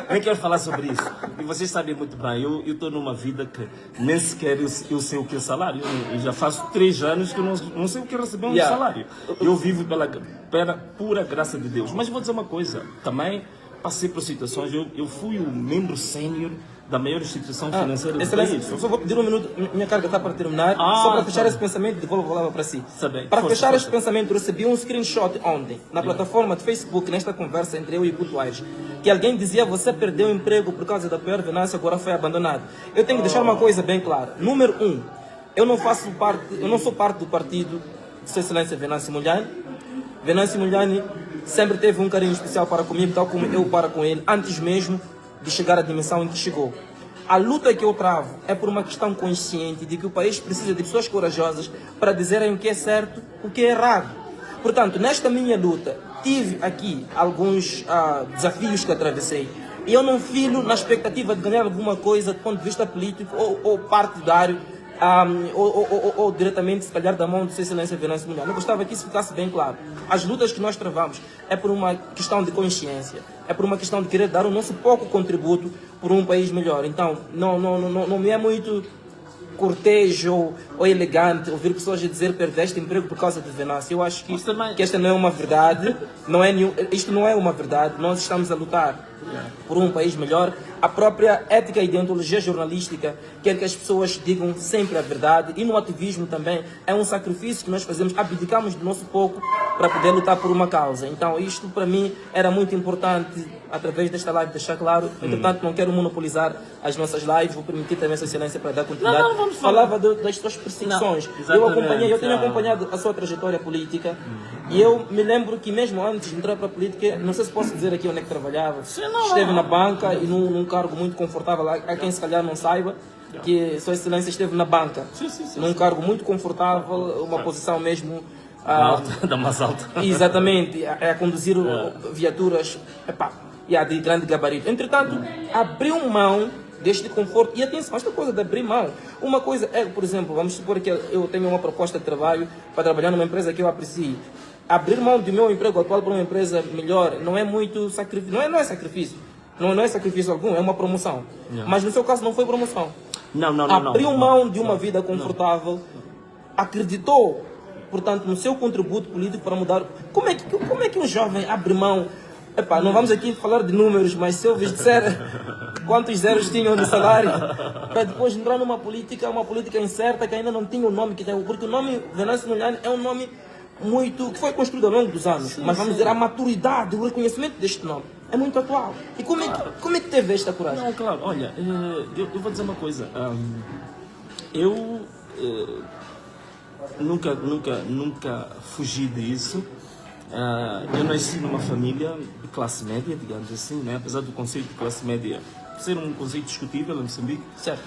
Nem quero falar sobre isso. E vocês sabem muito bem, eu estou numa vida que nem sequer eu sei o que é salário. Eu já faço 3 anos que eu não sei o que é receber um salário. Eu vivo pela pura graça de Deus. Mas vou dizer uma coisa, também passei por situações, eu fui o membro sénior da maior instituição financeira do país. Eu só vou pedir um minuto, minha carga está para terminar, só para fechar esse pensamento, devolvo a palavra para si. Para fechar esse pensamento, eu recebi um screenshot ontem, na plataforma de Facebook, nesta conversa entre eu e Guto Aires, que alguém dizia, você perdeu o emprego por causa da pior venâncio, agora foi abandonado. Eu tenho que deixar uma coisa bem clara. Número 1, eu não sou parte do partido de Sua Excelência Venâncio Mondlane. Venâncio Mondlane sempre teve um carinho especial para comigo, tal como eu para com ele, antes mesmo de chegar à dimensão em que chegou. A luta que eu travo é por uma questão consciente de que o país precisa de pessoas corajosas para dizerem o que é certo, o que é errado. Portanto, nesta minha luta, tive aqui alguns desafios que atravessei. E eu não filo na expectativa de ganhar alguma coisa do ponto de vista político ou partidário, ou diretamente, se calhar, da mão de Sua Excelência Venâncio Mondlane. Eu gostava que isso ficasse bem claro. As lutas que nós travamos é por uma questão de consciência, é por uma questão de querer dar o nosso pouco contributo por um país melhor. Então, não me é muito cortês ou elegante ouvir pessoas dizer perdeste emprego por causa de Venâncio. Eu acho que esta não é uma verdade, isto não é uma verdade. Nós estamos a lutar por um país melhor. A própria ética e deontologia jornalística quer que as pessoas digam sempre a verdade, e no ativismo também é um sacrifício que nós fazemos, abdicamos do nosso pouco para poder lutar por uma causa. Então isto para mim era muito importante através desta live deixar claro. Entretanto, não quero monopolizar as nossas lives, vou permitir também a Sua Excelência para dar continuidade. Falava das suas perseguições. Eu tenho acompanhado a sua trajetória política e eu me lembro que mesmo antes de entrar para a política, não sei se posso dizer aqui onde é que trabalhava, esteve na banca e num cargo muito confortável. Há quem se calhar não saiba que Sua Excelência esteve na banca, num cargo muito confortável, uma posição mesmo da mais alta. Exatamente, a conduzir viaturas de grande gabarito. Entretanto, abriu mão deste conforto. E atenção, esta coisa de abrir mão. Uma coisa é, por exemplo, vamos supor que eu tenho uma proposta de trabalho para trabalhar numa empresa que eu aprecio. Abrir mão do meu emprego atual para uma empresa melhor não é muito sacrifício. Não é sacrifício. Não é sacrifício algum, é uma promoção. Mas no seu caso não foi promoção. Abriu mão de uma vida confortável, acreditou, portanto, no seu contributo político para mudar. Como é que um jovem abre mão? Não vamos aqui falar de números, mas se eu vos disser quantos zeros tinham no salário, para depois entrar numa política incerta que ainda não tinha o nome que tem, porque o nome Venâncio Mondlane é um nome que foi construído ao longo dos anos, mas vamos dizer, a maturidade, o reconhecimento deste nome é muito atual. E como é que teve esta coragem? Não, claro, olha, eu vou dizer uma coisa. Eu nunca fugi disso. Eu nasci numa família de classe média, digamos assim, né? Apesar do conceito de classe média ser um conceito discutível em Moçambique. Certo.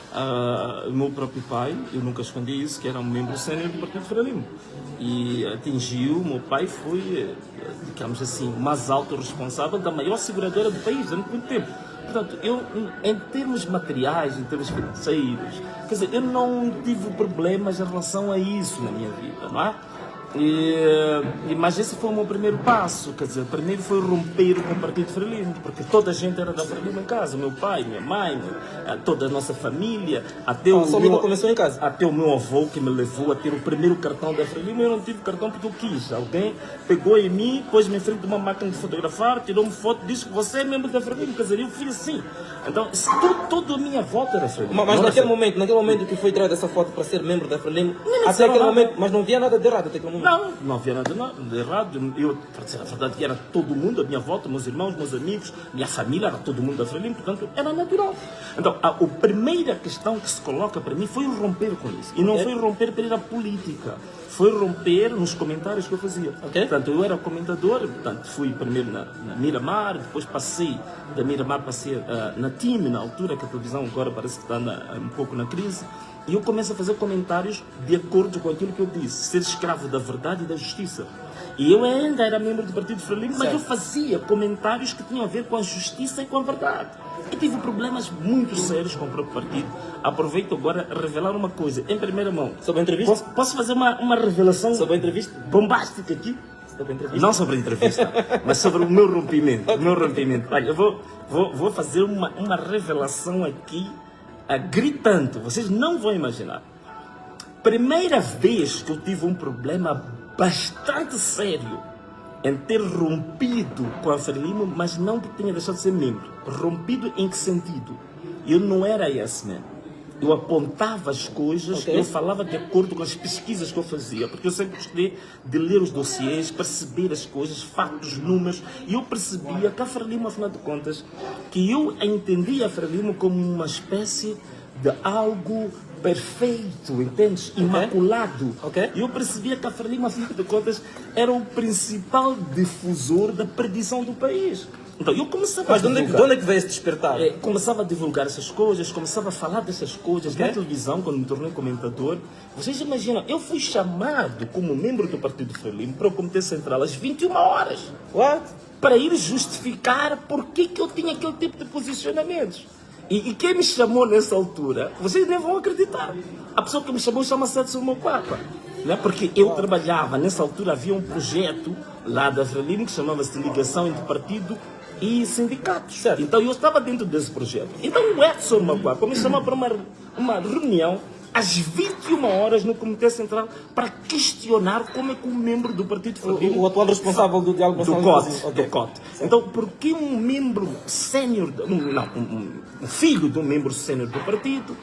O meu próprio pai, eu nunca escondi isso, que era um membro sénior do Partido Frelimo. E o meu pai foi, digamos assim, o mais alto responsável da maior seguradora do país durante muito tempo. Portanto, eu, em termos materiais, em termos financeiros, quer dizer, eu não tive problemas em relação a isso na minha vida, não é? Mas esse foi o meu primeiro passo, quer dizer, primeiro foi romper com o Partido Frelimo, porque toda a gente era da Frelimo em casa, meu pai, minha mãe, toda a nossa família, até começou em casa? até o meu avô que me levou a ter o primeiro cartão da Frelimo. Eu não tive cartão porque eu quis. Alguém pegou em mim, pôs-me em frente de uma máquina de fotografar, tirou-me foto, disse que você é membro da Frelimo, quer dizer, eu fiz assim. Então, toda a minha volta era Frelimo. Mas naquele momento que foi tirada essa foto para ser membro da Frelimo, até aquele momento, mas não havia nada de errado até aquele momento. Não havia nada de errado. Eu, para dizer a verdade, era todo mundo, a minha volta, meus irmãos, meus amigos, minha família, era todo mundo da Frelimo, portanto, era natural. Então, a primeira questão que se coloca para mim foi romper com isso. E não foi romper para ir à política. Foi romper nos comentários que eu fazia. Portanto, eu era comentador, portanto, fui primeiro na Miramar, depois passei da Miramar, passei na TIM, na altura, que a televisão agora parece que está um pouco na crise. E eu começo a fazer comentários de acordo com aquilo que eu disse, ser escravo da verdade e da justiça. E eu ainda era membro do Partido Frelimo, mas eu fazia comentários que tinham a ver com a justiça e com a verdade. E tive problemas muito sérios com o próprio partido. Aproveito agora a revelar uma coisa, em primeira mão. Sobre a entrevista? Posso fazer uma revelação sobre a entrevista? Bombástica aqui? Sobre a entrevista? Não sobre a entrevista, mas sobre o meu rompimento. Olha, eu vou fazer uma revelação aqui gritante, vocês não vão imaginar. Primeira vez que eu tive um problema bastante sério em ter rompido com a Frelimo, mas não que tenha deixado de ser membro. Rompido em que sentido? Eu não era yes man. Eu apontava as coisas, eu falava de acordo com as pesquisas que eu fazia, porque eu sempre gostei de ler os dossiês, perceber as coisas, fatos, números, e eu percebia que a Frelimo, afinal de contas, que eu entendia a Frelimo como uma espécie de algo perfeito, entendes? Imaculado. E eu percebia que a Frelimo, afinal de contas, era o principal difusor da perdição do país. Então eu começava a divulgar. Mas de onde é que veio esse despertar? Começava a divulgar essas coisas, começava a falar dessas coisas na televisão, quando me tornei comentador. Vocês imaginam, eu fui chamado como membro do Partido Frelimo para o Comitê Central às 21 horas. Para ir justificar por que eu tinha aquele tipo de posicionamentos. E quem me chamou nessa altura, vocês nem vão acreditar. A pessoa que me chamou chama-se Edson Mopapa. Né? Porque eu trabalhava, nessa altura havia um projeto lá da Frelimo que chamava-se Ligação entre Partido e Sindicatos. Então eu estava dentro desse projeto. Então o Edson Mopapa me chamou para uma reunião às 21 horas no Comitê Central para questionar como é que um membro do Partido Frelimo... O atual responsável do diálogo do COT. Então, por que um membro sénior... um filho de um membro sénior do partido,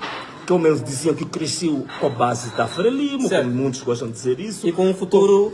como eles diziam que cresceu com a base da Frelimo, como muitos gostam de dizer isso... E com um futuro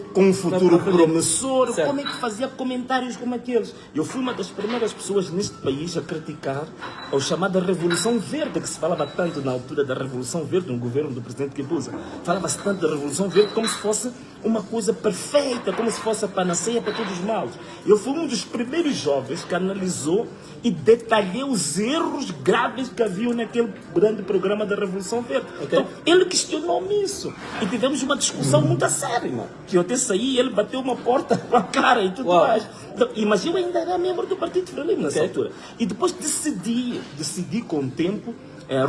promissor, como é que fazia comentários como aqueles? Eu fui uma das primeiras pessoas neste país a criticar a chamada Revolução Verde, que se falava tanto na altura da Revolução Verde, no governo do presidente Guebuza. Falava-se tanto da Revolução Verde como se fosse uma coisa perfeita, como se fosse a panaceia para todos os males. Eu fui um dos primeiros jovens que analisou e detalhei os erros graves que haviam naquele grande programa da Revolução Verde. Então, ele questionou-me isso. E tivemos uma discussão muito a sério, mano. Que eu até saí e ele bateu uma porta com a cara e tudo mais. Então, mas eu ainda era membro do Partido Frelimo nessa altura. E depois decidi com o tempo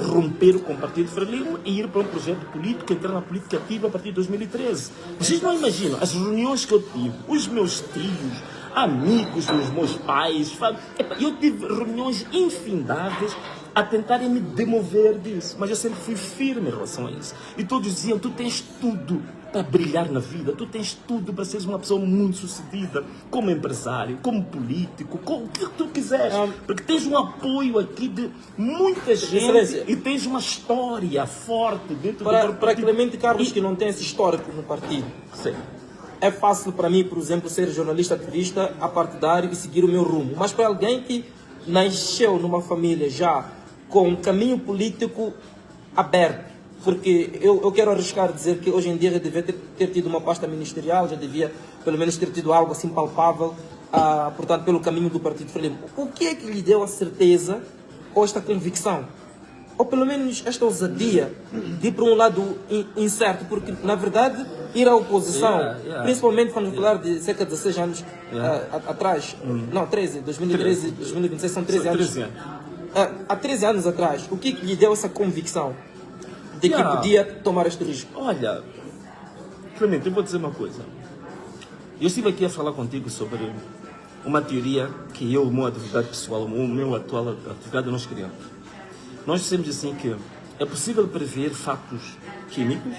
romper com o Partido Frelimo e ir para um projeto político, entrar na política ativa a partir de 2013. Vocês não imaginam as reuniões que eu tive, os meus tios, amigos dos meus pais. Eu tive reuniões infindáveis a tentarem me demover disso. Mas eu sempre fui firme em relação a isso. E todos diziam, tu tens tudo para brilhar na vida, tu tens tudo para seres uma pessoa muito sucedida, como empresário, como político, como o que tu quiseres. Porque tens um apoio aqui de muita gente e tens uma história forte dentro do partido. Para Clemente Carlos, que não tem esse histórico no partido. É fácil para mim, por exemplo, ser jornalista ativista, apartidário e seguir o meu rumo. Mas para alguém que nasceu numa família já com um caminho político aberto, porque eu quero arriscar dizer que hoje em dia já devia ter tido uma pasta ministerial, já devia pelo menos ter tido algo assim palpável, portanto, pelo caminho do Partido Frelimo. O que é que lhe deu a certeza ou esta convicção? Ou pelo menos esta ousadia de ir para um lado incerto, porque na verdade ir à oposição, principalmente quando falar de cerca de 16 anos atrás, não, 13, 2013, 2026 são 13 anos. há 13 anos atrás, o que lhe deu essa convicção de que Yeah. podia tomar este risco? Olha, Clemente, eu vou dizer uma coisa. Eu estive aqui a falar contigo sobre uma teoria que eu, o meu advogado pessoal, o meu atual advogado, nós criamos. Nós dissemos assim que é possível prever fatos químicos,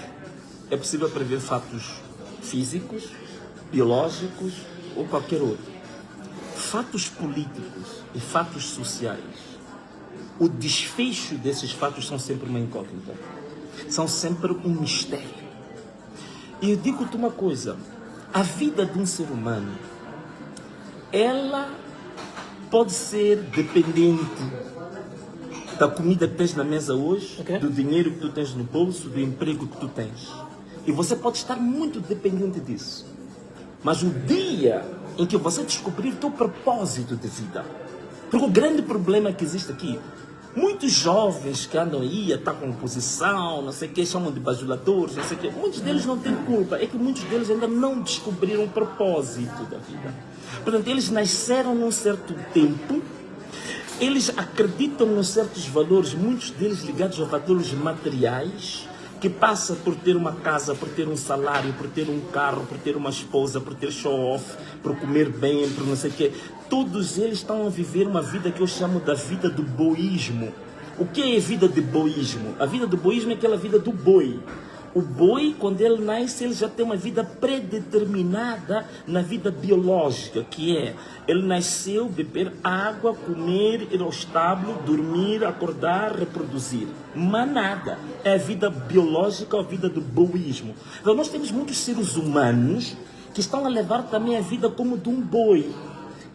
é possível prever fatos físicos, biológicos ou qualquer outro. Fatos políticos e fatos sociais, o desfecho desses fatos são sempre uma incógnita. São sempre um mistério. E eu digo-te uma coisa, a vida de um ser humano, ela pode ser dependente da comida que tens na mesa hoje, Ok. do dinheiro que tu tens no bolso, do emprego que tu tens. E você pode estar muito dependente disso. Mas o dia em que você descobrir o teu propósito de vida, porque o grande problema que existe aqui, muitos jovens que andam aí, estão com posição, não sei o que, chamam de bajuladores, não sei o que, muitos deles não têm culpa, é que muitos deles ainda não descobriram o propósito da vida. Portanto, eles nasceram num certo tempo, eles acreditam em certos valores, muitos deles ligados a valores materiais, que passa por ter uma casa, por ter um salário, por ter um carro, por ter uma esposa, por ter show-off, por comer bem, por não sei o quê. Todos eles estão a viver uma vida que eu chamo da vida do boísmo. O que é a vida de boísmo? A vida do boísmo é aquela vida do boi. O boi, quando ele nasce, ele já tem uma vida predeterminada na vida biológica, que é, ele nasceu, beber água, comer, ir ao estábulo, dormir, acordar, reproduzir. Mas nada. É a vida biológica, a vida do boísmo. Então nós temos muitos seres humanos que estão a levar também a vida como de um boi,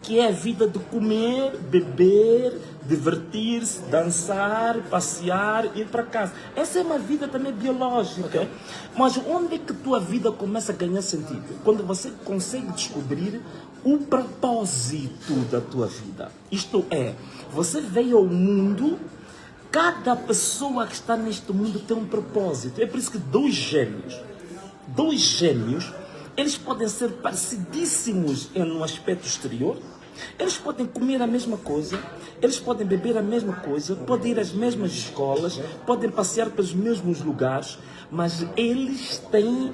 que é a vida de comer, beber, divertir-se, dançar, passear, ir para casa. Essa é uma vida também biológica. Okay. Mas onde é que a tua vida começa a ganhar sentido? Quando você consegue descobrir o propósito da tua vida. Isto é, você veio ao mundo, cada pessoa que está neste mundo tem um propósito. É por isso que dois gêmeos, eles podem ser parecidíssimos em um aspecto exterior, eles podem comer a mesma coisa, eles podem beber a mesma coisa, podem ir às mesmas escolas, podem passear pelos mesmos lugares, mas eles têm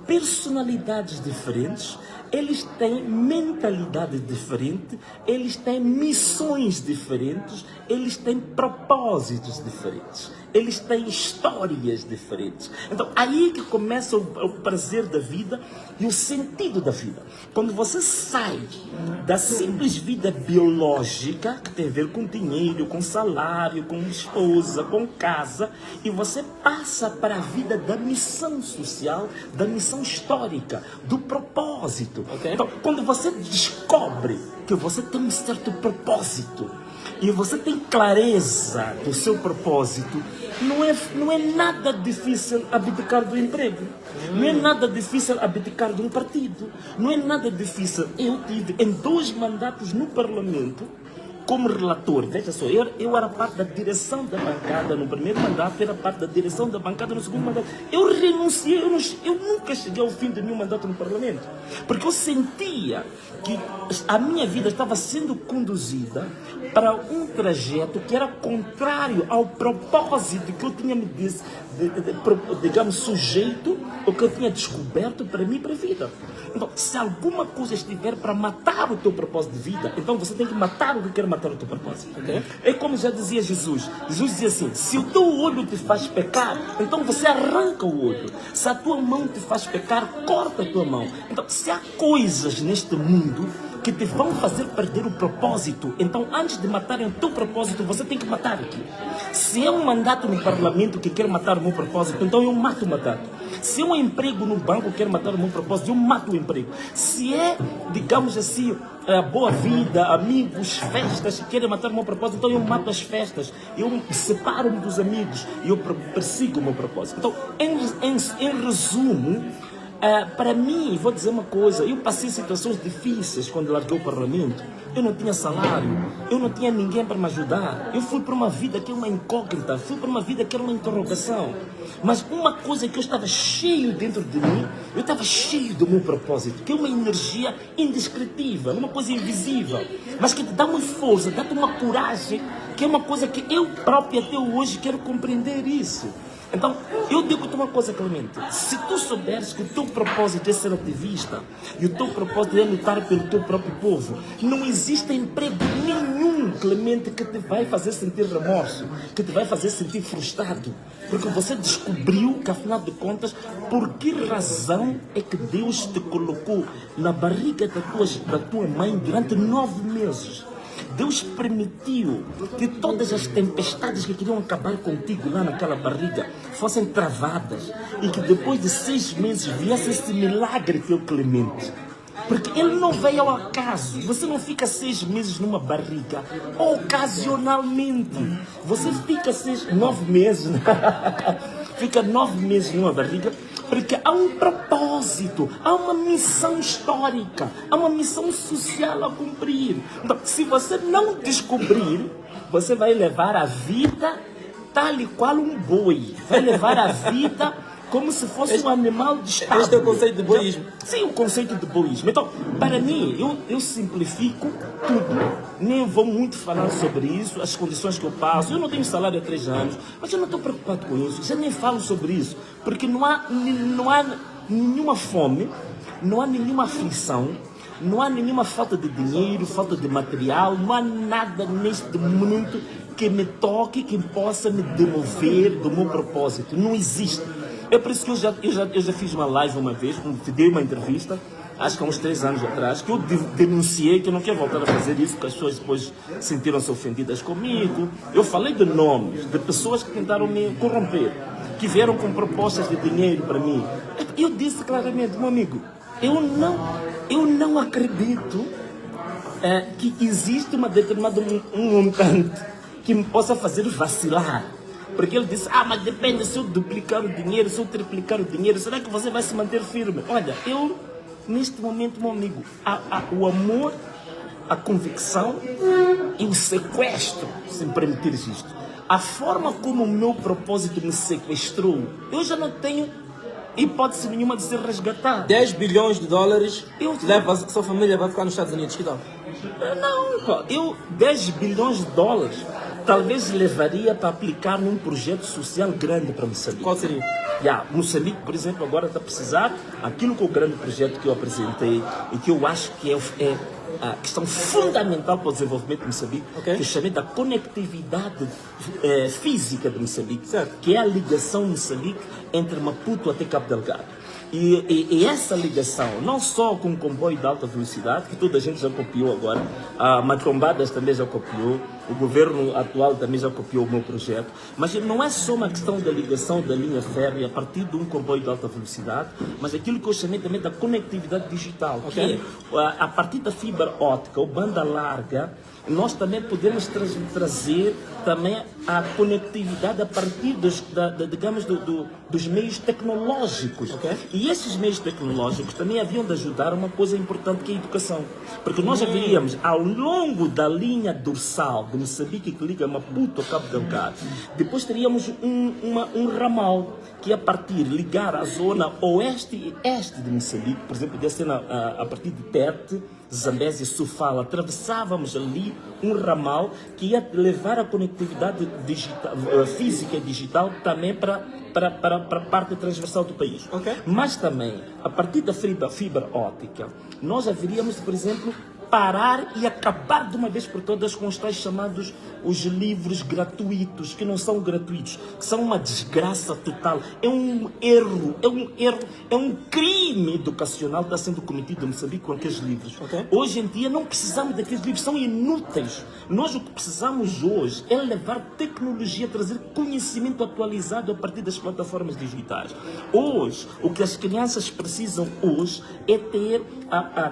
personalidades diferentes, eles têm mentalidade diferente, eles têm missões diferentes, eles têm propósitos diferentes, eles têm histórias diferentes. Então, aí que começa o prazer da vida e o sentido da vida. Quando você sai da simples vida biológica, que tem a ver com dinheiro, com salário, com esposa, com casa, e você passa para a vida da missão social, da missão histórica, do propósito. Okay. Então, quando você descobre que você tem um certo propósito, e você tem clareza do seu propósito, não é nada difícil abdicar do emprego. Não é nada difícil abdicar de um partido. Não é nada difícil. Eu tive em 2 mandatos no Parlamento como relator. Veja só, eu era parte da direção da bancada no primeiro mandato, era parte da direção da bancada no segundo mandato. Eu renunciei, eu nunca cheguei ao fim de nenhum mandato no Parlamento, porque eu sentia que a minha vida estava sendo conduzida para um trajeto que era contrário ao propósito que eu tinha me digamos, sujeito, ou que eu tinha descoberto para mim e para a vida. Então, se alguma coisa estiver para matar o teu propósito de vida, então você tem que matar o que quer matar o teu propósito. Okay? É como já dizia Jesus. Jesus dizia assim, se o teu olho te faz pecar, então você arranca o olho. Se a tua mão te faz pecar, corta a tua mão. Então, se há coisas neste mundo que te vão fazer perder o propósito, então antes de matarem o teu propósito, você tem que matar aquilo. Se é um mandato no Parlamento que quer matar o meu propósito, então eu mato o mandato. Se é um emprego no banco que quer matar o meu propósito, eu mato o emprego. Se é, digamos assim, a boa vida, amigos, festas que querem matar o meu propósito, então eu mato as festas, eu separo-me dos amigos e eu persigo o meu propósito. Então, em resumo, para mim, vou dizer uma coisa, eu passei situações difíceis quando larguei o Parlamento. Eu não tinha salário, eu não tinha ninguém para me ajudar. Eu fui para uma vida que é uma incógnita, fui para uma vida que era uma interrogação. Mas uma coisa que eu estava cheio dentro de mim, eu estava cheio do meu propósito, que é uma energia indescritível, uma coisa invisível, mas que te dá uma força, dá-te uma coragem que é uma coisa que eu próprio até hoje quero compreender isso. Então, eu digo-te uma coisa, Clemente, se tu souberes que o teu propósito é ser ativista e o teu propósito é lutar pelo teu próprio povo, não existe emprego nenhum, Clemente, que te vai fazer sentir remorso, que te vai fazer sentir frustrado, porque você descobriu que, afinal de contas, por que razão é que Deus te colocou na barriga da tua mãe durante 9 meses? Deus permitiu que todas as tempestades que queriam acabar contigo lá naquela barriga fossem travadas e que depois de 6 meses viesse esse milagre que é o Clemente. Porque ele não veio ao acaso. Você não fica 6 meses numa barriga ocasionalmente. Você fica 9 meses. Fica 9 meses numa barriga porque há um propósito, há uma missão histórica, há uma missão social a cumprir. Então, se você não descobrir, você vai levar a vida tal e qual um boi. Vai levar a vida como se fosse um animal de estado. Este é o conceito de boísmo. Sim, o conceito de boísmo. Então, para mim, eu simplifico tudo. Nem vou muito falar sobre isso, as condições que eu passo. Eu não tenho salário há 3 anos, mas eu não estou preocupado com isso. Já nem falo sobre isso, porque não há nenhuma fome, não há nenhuma aflição, não há nenhuma falta de dinheiro, falta de material, não há nada neste momento que me toque, que possa me demover do meu propósito. Não existe. É por isso que eu já fiz uma live uma vez, dei uma entrevista, acho que há uns 3 anos atrás, que eu denunciei que eu não quero voltar a fazer isso, porque as pessoas depois sentiram-se ofendidas comigo. Eu falei de nomes, de pessoas que tentaram me corromper, que vieram com propostas de dinheiro para mim. Eu disse claramente, meu amigo, eu não acredito que existe uma determinada montante que me possa fazer vacilar. Porque ele disse, mas depende, se eu duplicar o dinheiro, se eu triplicar o dinheiro, será que você vai se manter firme? Olha, eu, neste momento, meu amigo, o amor, a convicção e o sequestro, se me permitires isto, a forma como o meu propósito me sequestrou, eu já não tenho hipótese nenhuma de ser resgatado. 10 bilhões de dólares, leva a sua família vai ficar nos Estados Unidos, que tal? Não, 10 bilhões de dólares talvez levaria para aplicar num projeto social grande para Moçambique. Qual seria? Moçambique, por exemplo, agora está a precisar aquilo que é o grande projeto que eu apresentei e que eu acho que é a questão fundamental para o desenvolvimento de Moçambique, que eu chamei da conectividade física de Moçambique, certo? Que é a ligação Moçambique entre Maputo até Cabo Delgado. E essa ligação, não só com o comboio de alta velocidade, que toda a gente já copiou agora, a Matrombadas também já copiou, o governo atual também já copiou o meu projeto, mas não é só uma questão da ligação da linha férrea a partir de um comboio de alta velocidade, mas aquilo que eu chamei também da conectividade digital, que é a partir da fibra óptica ou banda larga, nós também podemos trazer também a conectividade a partir dos meios tecnológicos. E esses meios tecnológicos também haviam de ajudar uma coisa importante que é a educação. Porque nós haveríamos, ao longo da linha dorsal de Moçambique que liga Maputo a Cabo Delgado, depois teríamos um ramal que a partir ligar a zona oeste e este de Moçambique, por exemplo, podia ser a partir de Tete, Zambésia, Sofala, atravessávamos ali um ramal que ia levar a conectividade digital, física e digital também para a parte transversal do país. Mas também, a partir da fibra óptica, nós haveríamos, por exemplo, parar e acabar de uma vez por todas com os tais chamados os livros gratuitos, que não são gratuitos, que são uma desgraça total. É um erro, é um crime educacional que está sendo cometido em Moçambique com aqueles livros. Hoje em dia não precisamos daqueles livros, são inúteis. Nós o que precisamos hoje é levar tecnologia, trazer conhecimento atualizado a partir das plataformas digitais. Hoje, o que as crianças precisam hoje é ter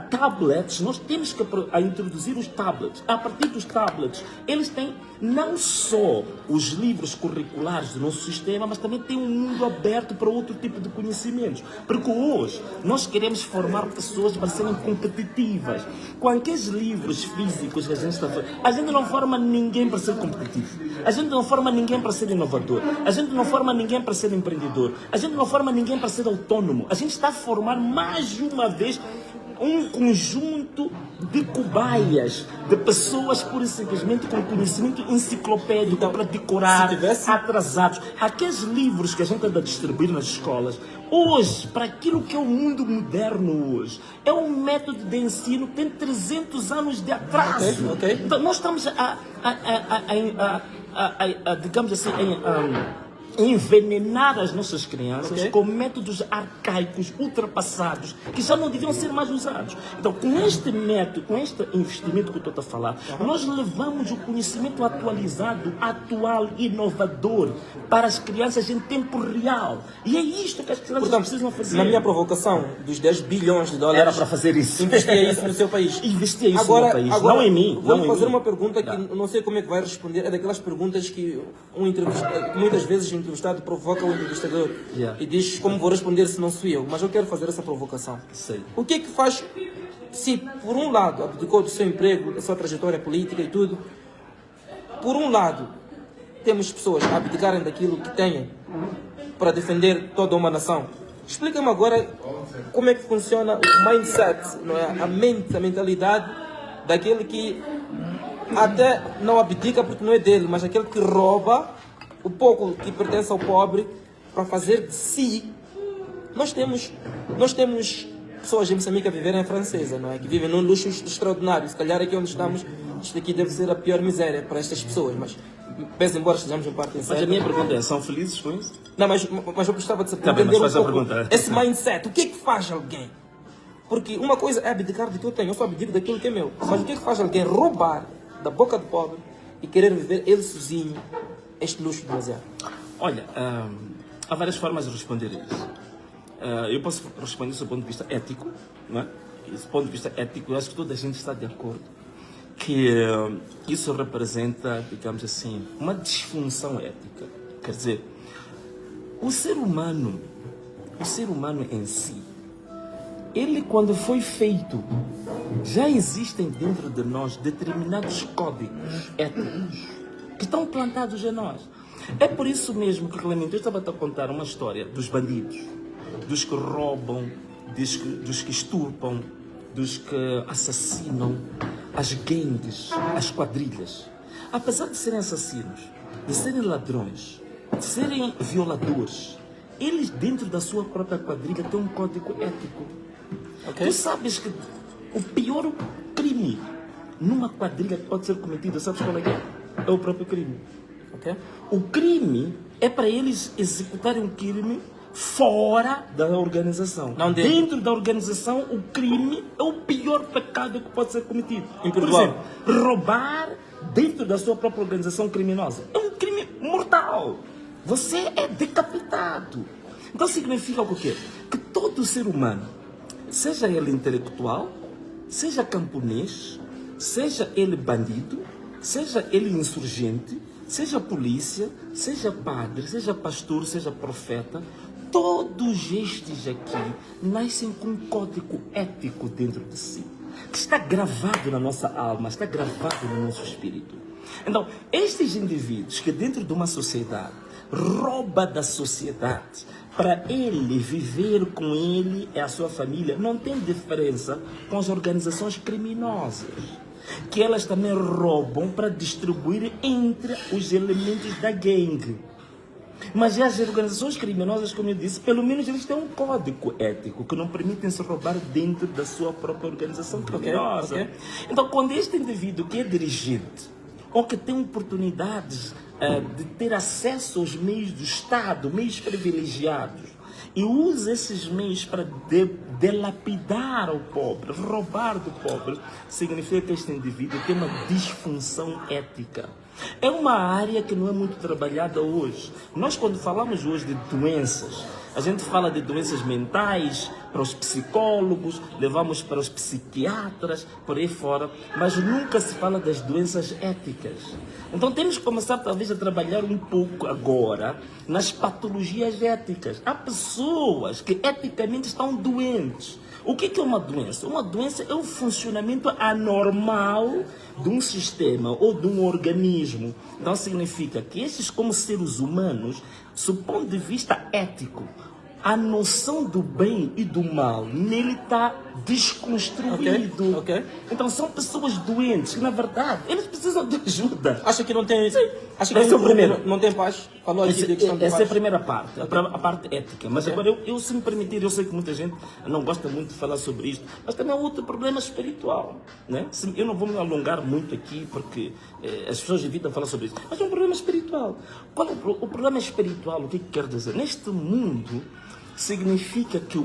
tablets. Nós temos que introduzir os tablets. A partir dos tablets, eles têm não só os livros curriculares do nosso sistema, mas também têm um mundo aberto para outro tipo de conhecimentos. Porque hoje nós queremos formar pessoas para serem competitivas. Com aqueles livros físicos que a gente está fazendo, a gente não forma ninguém para ser competitivo. A gente não forma ninguém para ser inovador. A gente não forma ninguém para ser empreendedor. A gente não forma ninguém para ser autônomo. A gente está a formar mais uma vez um conjunto de cobaias, de pessoas pura e simplesmente com conhecimento enciclopédico para decorar, se tivesse- atrasados. Aqueles livros que a gente anda a distribuir nas escolas, hoje, para aquilo que é o mundo moderno hoje, é um método de ensino que tem 300 anos de atraso. Ok. Então, nós estamos digamos assim, envenenar as nossas crianças Ok. com métodos arcaicos, ultrapassados, que já não deviam ser mais usados. Então, com este método, com este investimento que eu estou a falar, nós levamos o conhecimento atualizado, atual, inovador, para as crianças em tempo real. E é isto que as crianças Portanto, precisam fazer. na minha provocação dos 10 bilhões de dólares, Era para fazer isso. investia isso no seu país. Investia isso no meu país, não em mim. Vou não em fazer mim. uma pergunta que Tá. não sei como é que vai responder. É daquelas perguntas que muitas vezes o entrevistado provoca o entrevistador Yeah. e diz como vou responder se não sou eu. Mas eu quero fazer essa provocação. Sei. O que é que faz se, por um lado, abdicou do seu emprego, da sua trajetória política e tudo, por um lado, temos pessoas a abdicarem daquilo que têm para defender toda uma nação. Explica-me agora como é que funciona o mindset, não é? A mente, a mentalidade daquele que até não abdica porque não é dele, mas aquele que rouba o pouco que pertence ao pobre para fazer de si. Nós temos pessoas em Moçambique a viverem em francesa, não é? Que vivem num luxo extraordinário. Se calhar aqui onde estamos, isto aqui deve ser a pior miséria para estas pessoas, mas pese embora estejamos em parte Mas certa. a minha pergunta é, são felizes com isso? Não, mas eu gostava de saber Tá bem, mas entender faz a um pouco pergunta. esse mindset. O que é que faz alguém? Porque uma coisa é abdicar do que eu tenho, eu só abdico daquilo que é meu. Mas o que é que faz alguém roubar da boca do pobre e querer viver ele sozinho este luxo demasiado? Olha, há várias formas de responder isso. Eu posso responder do ponto de vista ético, não é? E do ponto de vista ético, eu acho que toda a gente está de acordo que isso representa, digamos assim, uma disfunção ética. Quer dizer, o ser humano em si, ele quando foi feito, já existem dentro de nós determinados códigos éticos que estão plantados em nós. É por isso mesmo que realmente eu estava a contar uma história dos bandidos, dos que roubam, dos que estupram, dos que assassinam, as gangues, as quadrilhas. Apesar de serem assassinos, de serem ladrões, de serem violadores, eles dentro da sua própria quadrilha têm um código ético. Ok? Tu sabes que o pior crime numa quadrilha que pode ser cometido, sabes qual é que é? É o próprio crime. Ok? O crime é para eles executarem um crime fora da organização. Não dentro. Dentro da organização, o crime é o pior pecado que pode ser cometido. Por Imperdoável. exemplo, roubar dentro da sua própria organização criminosa é um crime mortal. Você é decapitado. Então significa o quê? Que todo ser humano, seja ele intelectual, seja camponês, seja ele bandido, seja ele insurgente, seja polícia, seja padre, seja pastor, seja profeta, todos estes aqui nascem com um código ético dentro de si, que está gravado na nossa alma, está gravado no nosso espírito. Então, estes indivíduos que dentro de uma sociedade rouba da sociedade para ele viver com ele e a sua família, não tem diferença com as organizações criminosas, que elas também roubam para distribuir entre os elementos da gangue. Mas as organizações criminosas, como eu disse, pelo menos eles têm um código ético que não permitem se roubar dentro da sua própria organização criminosa. ok. Então, quando este indivíduo que é dirigente ou que tem oportunidades de ter acesso aos meios do Estado, meios privilegiados, e usa esses meios para delapidar o pobre, roubar do pobre, significa que este indivíduo tem uma disfunção ética. É uma área que não é muito trabalhada hoje. Nós, quando falamos hoje de doenças, a gente fala de doenças mentais para os psicólogos, levamos para os psiquiatras, por aí fora, mas nunca se fala das doenças éticas. Então temos que começar talvez a trabalhar um pouco agora nas patologias éticas. Há pessoas que eticamente estão doentes. O que é uma doença? Uma doença é o funcionamento anormal de um sistema ou de um organismo. Então significa que esses, como seres humanos, do ponto de vista ético, a noção do bem e do mal nele está desconstruído. Ok. Então são pessoas doentes que, na verdade, eles precisam de ajuda. Acha que não tem. Acha que Esse é o primeiro. não tem paz? Falou aqui de questão de Essa é a paz. primeira parte, a parte ética. Mas agora, se me permitir, eu sei que muita gente não gosta muito de falar sobre isto, mas também há outro problema espiritual. Né? Eu não vou me alongar muito aqui, porque as pessoas evitam falar sobre isso. Mas é um problema espiritual. Qual é o problema espiritual? O que quer dizer? Neste mundo, significa que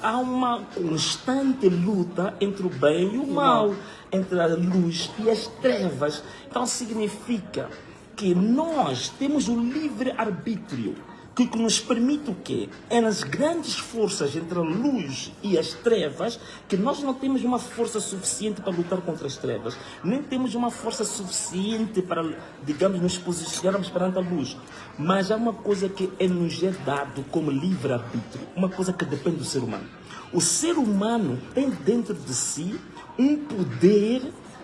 há uma constante luta entre o bem e o mal, entre a luz e as trevas. Então significa que nós temos o livre-arbítrio, que nos permite o quê? É nas grandes forças entre a luz e as trevas que nós não temos uma força suficiente para lutar contra as trevas. Nem temos uma força suficiente para, digamos, nos posicionarmos perante a luz. Mas há uma coisa que nos é dado como livre-arbítrio, uma coisa que depende do ser humano. O ser humano tem dentro de si um poder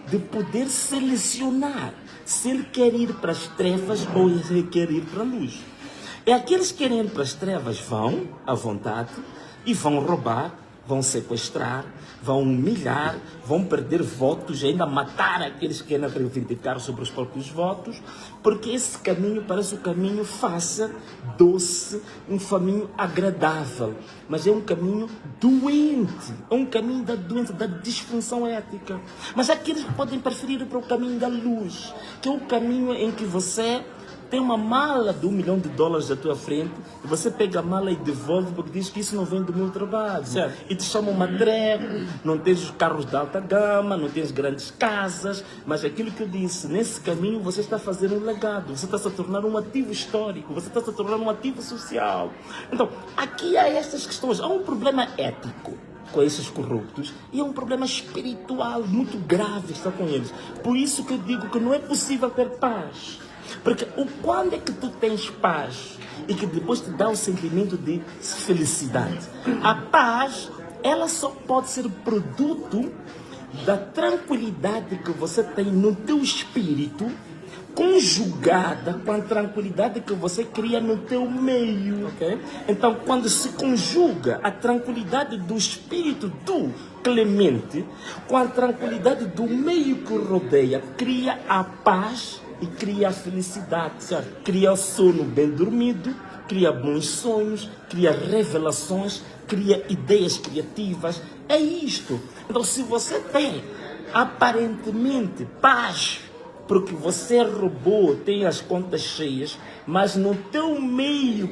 de poder selecionar se ele quer ir para as trevas ou se ele quer ir para a luz. E aqueles que querem ir para as trevas vão à vontade e vão roubar, vão sequestrar, vão humilhar, vão perder votos, ainda matar aqueles que querem reivindicar sobre os próprios votos, porque esse caminho parece um caminho fácil, doce, um caminho agradável, mas é um caminho doente, é um caminho da doença, da disfunção ética. Mas há aqueles que podem preferir para o caminho da luz, que é o caminho em que você tem uma mala de $1 milhão à tua frente e você pega a mala e devolve porque diz que isso não vem do meu trabalho. Certo. E te chamam matreco, não tens os carros de alta gama, não tens grandes casas, mas aquilo que eu disse, nesse caminho você está fazendo um legado, você está se a tornar um ativo histórico, você está se a tornar um ativo social. Então, aqui há estas questões, há um problema ético com esses corruptos e é um problema espiritual muito grave que está com eles. Por isso que eu digo que não é possível ter paz. Porque quando é que tu tens paz e que depois te dá o sentimento de felicidade? A paz, ela só pode ser produto da tranquilidade que você tem no teu espírito, conjugada com a tranquilidade que você cria no teu meio. Ok. Então, quando se conjuga a tranquilidade do espírito do Clemente com a tranquilidade do meio que o rodeia, cria a paz e cria a felicidade, certo? Cria o sono bem dormido, cria bons sonhos, cria revelações, cria ideias criativas. É isto. Então, se você tem aparentemente paz, porque você roubou, tem as contas cheias, mas no teu meio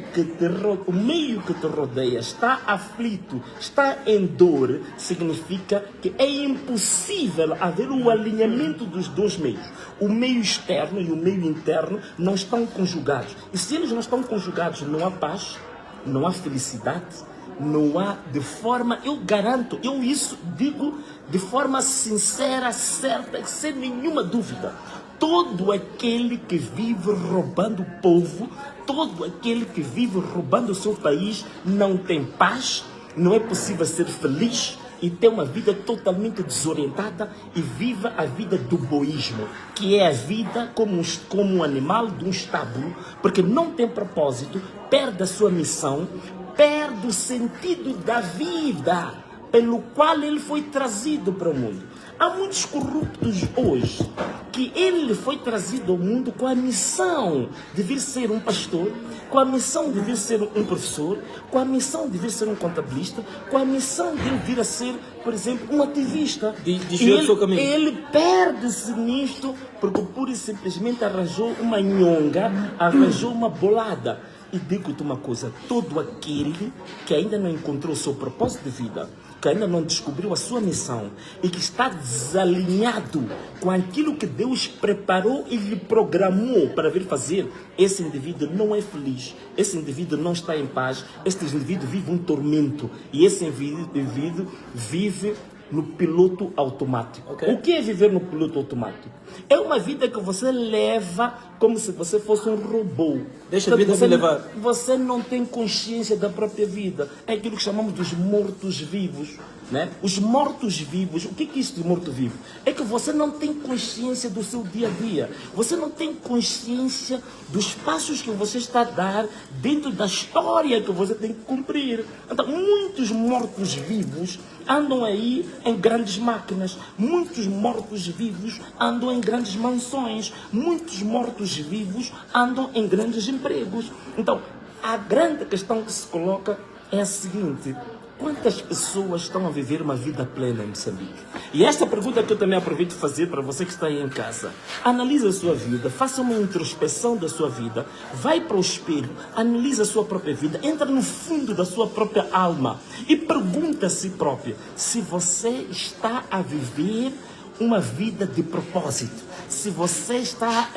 o meio que te rodeia está aflito, está em dor, significa que é impossível haver um alinhamento dos dois meios. O meio externo e o meio interno não estão conjugados. E se eles não estão conjugados, não há paz, não há felicidade, não há de forma, eu garanto, eu isso digo de forma sincera, certa, sem nenhuma dúvida. Todo aquele que vive roubando o povo, todo aquele que vive roubando o seu país, não tem paz, não é possível ser feliz e ter uma vida totalmente desorientada e viva a vida do boísmo, que é a vida como um animal de um estábulo, porque não tem propósito, perde a sua missão, perde o sentido da vida pelo qual ele foi trazido para o mundo. Há muitos corruptos hoje que ele foi trazido ao mundo com a missão de vir ser um pastor, com a missão de vir ser um professor, com a missão de vir ser um contabilista, com a missão de vir a ser, por exemplo, um ativista. Desviou do seu caminho. Ele perde-se nisto porque pura e simplesmente arranjou uma nhonga, arranjou uma bolada. E digo-te uma coisa, todo aquele que ainda não encontrou o seu propósito de vida, que ainda não descobriu a sua missão e que está desalinhado com aquilo que Deus preparou e lhe programou para vir fazer, esse indivíduo não é feliz, esse indivíduo não está em paz, esse indivíduo vive um tormento e esse indivíduo vive no piloto automático. Okay. O que é viver no piloto automático? É uma vida que você leva como se você fosse um robô. Deixa a vida você me levar. Você não tem consciência da própria vida. É aquilo que chamamos dos mortos-vivos. né? Os mortos-vivos, o que é isto de morto-vivo? É que você não tem consciência do seu dia a dia. Você não tem consciência dos passos que você está a dar dentro da história que você tem que cumprir. Então, muitos mortos-vivos andam aí em grandes máquinas. Muitos mortos-vivos andam em grandes mansões. Muitos mortos-vivos andam em grandes empregos. Então, a grande questão que se coloca é a seguinte: quantas pessoas estão a viver uma vida plena em Moçambique? E esta pergunta que eu também aproveito de fazer para você que está aí em casa. Analise a sua vida, faça uma introspeção da sua vida, vai para o espelho, analise a sua própria vida, entra no fundo da sua própria alma e pergunta a si próprio se você está a viver uma vida de propósito, se você está,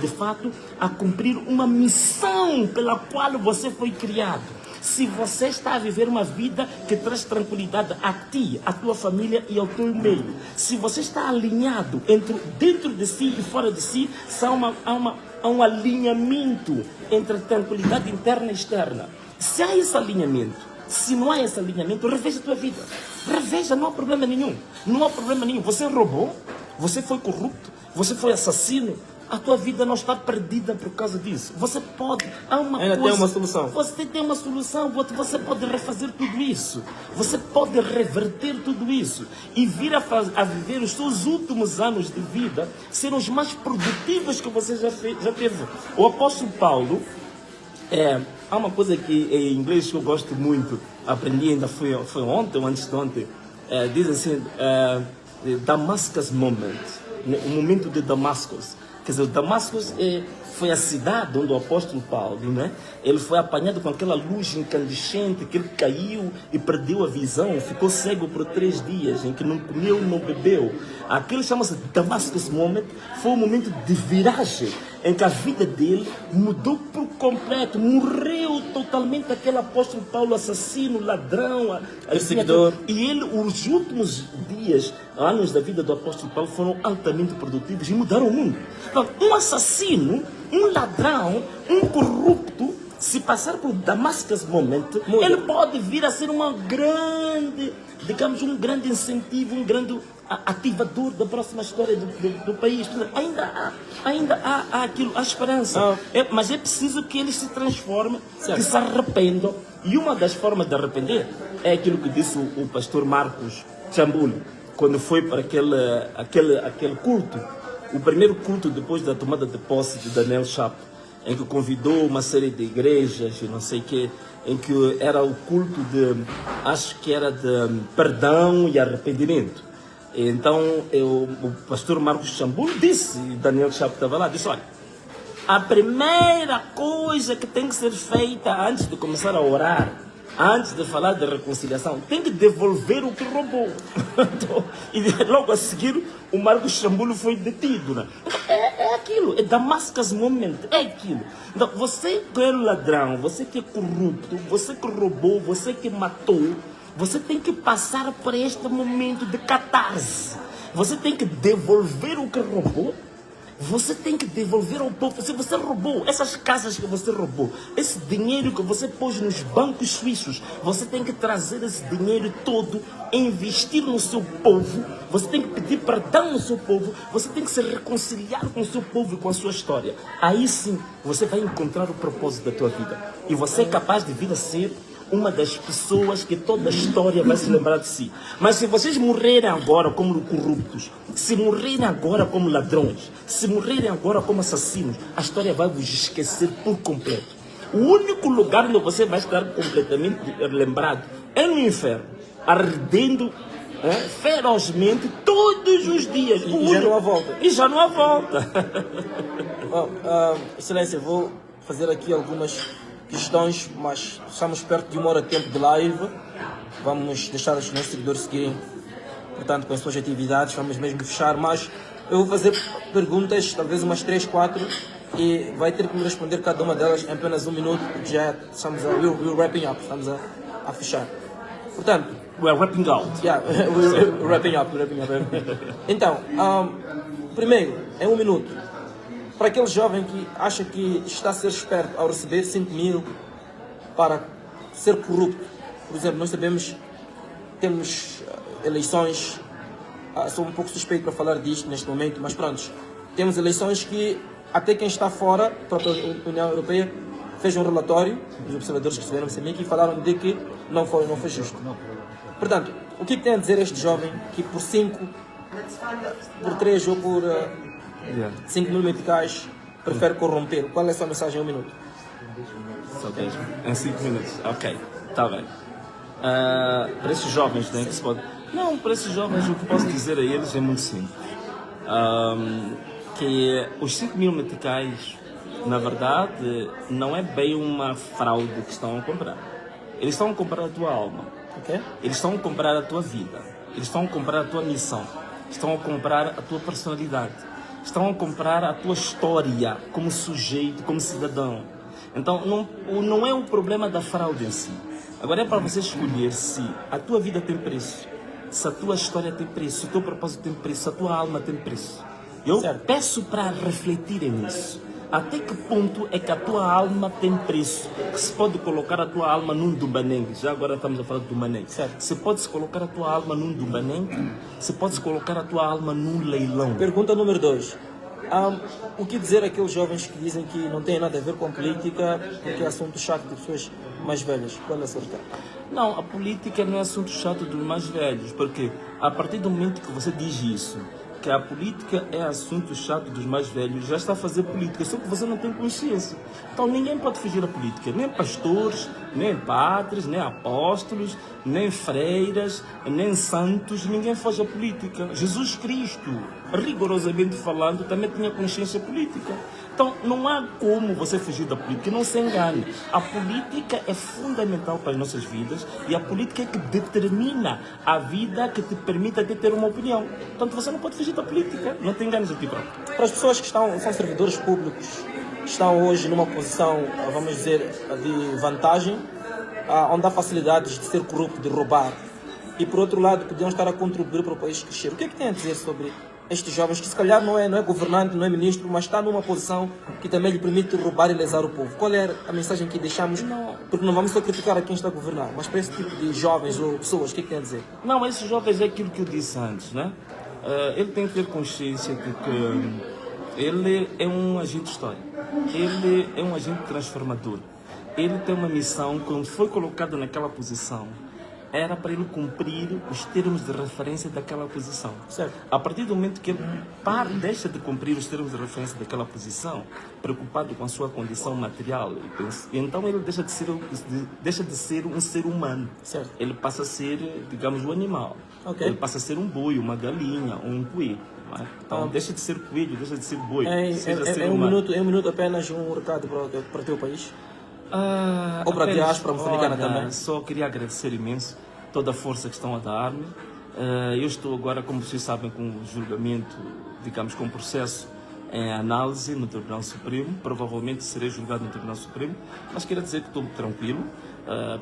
de fato, a cumprir uma missão pela qual você foi criado, se você está a viver uma vida que traz tranquilidade a ti, a tua família e ao teu meio, se você está alinhado dentro de si e fora de si, há um alinhamento entre a tranquilidade interna e externa. Se há esse alinhamento, se não há esse alinhamento, reveja a tua vida. Reveja, não há problema nenhum. Não há problema nenhum. Você roubou, você foi corrupto, você foi assassino. A tua vida não está perdida por causa disso. Você pode, Ainda tem uma solução. Você tem uma solução, você pode refazer tudo isso. Você pode reverter tudo isso. E vir a viver os seus últimos anos de vida, ser os mais produtivos que você já teve. O apóstolo Paulo, há uma coisa que em inglês que eu gosto muito, aprendi ainda foi ontem ou antes de ontem, diz assim, Damascus Moment, o momento de Damascus. Quer dizer, Damascus foi a cidade onde o apóstolo Paulo, né, ele foi apanhado com aquela luz incandescente, que ele caiu e perdeu a visão, ficou cego por 3 dias, em que não comeu, não bebeu. Aquele chama-se Damascus Moment, foi um momento de viragem, em que a vida dele mudou por completo, morreu totalmente aquele apóstolo Paulo, assassino, ladrão, perseguidor. E ele, os últimos dias, anos da vida do apóstolo Paulo foram altamente produtivos e mudaram o mundo. Então, um assassino, um ladrão, um corrupto, se passar por Damascus Moment, ele pode vir a ser uma grande, digamos, um grande incentivo, um grande ativador da próxima história do país. Ainda há aquilo, há esperança. Mas é preciso que eles se transformem, que se arrependam. E uma das formas de arrepender é aquilo que disse o pastor Marcos Chambuli, quando foi para aquele culto, o primeiro culto depois da tomada de posse de Daniel Chapo, em que convidou uma série de igrejas e não sei o quê, em que era o culto acho que era de perdão e arrependimento. Então o pastor Marcos Chambuli disse, e Daniel Chapo estava lá, disse: olha, a primeira coisa que tem que ser feita antes de começar a orar, antes de falar de reconciliação, tem que devolver o que roubou. E logo a seguir, o Marcos Chambuli foi detido. Né? É aquilo, é Damascus Moment, é aquilo. Então, você que é ladrão, você que é corrupto, você que roubou, você que matou, você tem que passar por este momento de catarse. Você tem que devolver o que roubou. Você tem que devolver ao povo. Se você roubou essas casas que você roubou, esse dinheiro que você pôs nos bancos suíços, você tem que trazer esse dinheiro todo, investir no seu povo. Você tem que pedir perdão no seu povo. Você tem que se reconciliar com o seu povo e com a sua história. Aí sim, você vai encontrar o propósito da tua vida. E você é capaz de vir a ser uma das pessoas que toda a história vai se lembrar de si. Mas se vocês morrerem agora como corruptos, se morrerem agora como ladrões, se morrerem agora como assassinos, a história vai vos esquecer por completo. O único lugar onde você vai estar completamente lembrado é no inferno, ardendo ferozmente todos os dias. E já não há volta. E já não há volta. Excelência, vou fazer aqui algumas questões, mas estamos perto de 1 hora de tempo de live. Vamos deixar os nossos seguidores seguirem, portanto, com as suas atividades. Vamos mesmo fechar, mas eu vou fazer perguntas, talvez umas 3, 4, e vai ter que me responder cada uma delas em apenas 1 minuto, porque já estamos we're wrapping up, estamos a fechar. Portanto, we're wrapping out. Yeah, we're wrapping up. Então, primeiro, em 1 minuto, para aquele jovem que acha que está a ser esperto ao receber 5 mil para ser corrupto. Por exemplo, nós sabemos temos eleições, sou um pouco suspeito para falar disto neste momento, mas pronto, temos eleições que até quem está fora, a própria União Europeia, fez um relatório, os observadores que estiveram em Moçambique, e falaram de que não foi justo. Portanto, o que tem a dizer este jovem que por 5, por 3 ou por 5 mil meticais prefere corromper? Qual é a sua mensagem em 1 minuto? Só 10 em 5 minutos. Ok, está bem. Para esses jovens, né, que se pode... Não, para esses jovens o que posso dizer a eles é muito simples. Que os 5 mil meticais, na verdade, não é bem uma fraude que estão a comprar. Eles estão a comprar a tua alma. Okay. Eles estão a comprar a tua vida. Eles estão a comprar a tua missão. Estão a comprar a tua personalidade. Estão a comprar a tua história como sujeito, como cidadão. Então, não é o problema da fraude em si. Agora é para você escolher se a tua vida tem preço, se a tua história tem preço, se o teu propósito tem preço, se a tua alma tem preço. Eu peço para refletirem nisso. Até que ponto é que a tua alma tem preço? Que se pode colocar a tua alma num dumbanengue? Já agora estamos a falar de dumbanengue. Se pode-se colocar a tua alma num dumbanengue? Se pode-se colocar a tua alma num leilão? Pergunta número 2. O que dizer àqueles jovens que dizem que não tem nada a ver com política porque é assunto chato de pessoas mais velhas? Qual é a sua resposta? Não, a política não é assunto chato dos mais velhos, porque a partir do momento que você diz isso, que a política é assunto chato dos mais velhos, já está a fazer política, só que você não tem consciência. Então ninguém pode fugir da política, nem pastores, nem padres, nem apóstolos, nem freiras, nem santos, ninguém foge da política. Jesus Cristo, rigorosamente falando, também tinha consciência política. Então não há como você fugir da política, não se engane. A política é fundamental para as nossas vidas e a política é que determina a vida que te permite ter uma opinião. Portanto, você não pode fugir da política, não te enganes a ti próprio. Para as pessoas que são servidores públicos, estão hoje numa posição, vamos dizer, de vantagem, onde há facilidades de ser corrupto, de roubar, e por outro lado podiam estar a contribuir para o país crescer. O que é que tem a dizer sobre estes jovens que se calhar não é governante, não é ministro, mas está numa posição que também lhe permite roubar e lesar o povo? Qual é a mensagem que deixamos? Porque não vamos só criticar a quem está a governar, mas para esse tipo de jovens ou pessoas, o que é que tem a dizer? Não, esses jovens é aquilo que eu disse antes, né? Ele tem que ter consciência de que ele é um agente histórico, ele é um agente transformador, ele tem uma missão. Quando foi colocado naquela posição, era para ele cumprir os termos de referência daquela posição. Certo. A partir do momento que ele deixa de cumprir os termos de referência daquela posição, preocupado com a sua condição material, então ele deixa de ser um ser humano. Certo. Ele passa a ser, digamos, um animal. Okay. Ele passa a ser um boi, uma galinha ou um coelho. Então deixa de ser coelho, deixa de ser boi. Em um minuto apenas um recado para o teu país? Ou para a diáspora moçambicana também? Só queria agradecer imenso toda a força que estão a dar-me. Eu estou agora, como vocês sabem, com o julgamento, digamos, com o processo em análise no Tribunal Supremo. Provavelmente serei julgado no Tribunal Supremo, mas quero dizer que estou tranquilo.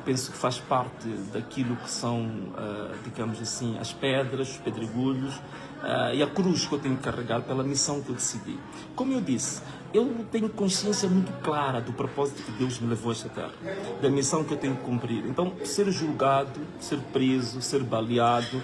Penso que faz parte daquilo que são, digamos assim, as pedras, os pedregulhos e a cruz que eu tenho que carregar pela missão que eu decidi. Como eu disse, eu tenho consciência muito clara do propósito que Deus me levou a esta terra, da missão que eu tenho que cumprir. Então, ser julgado, ser preso, ser baleado,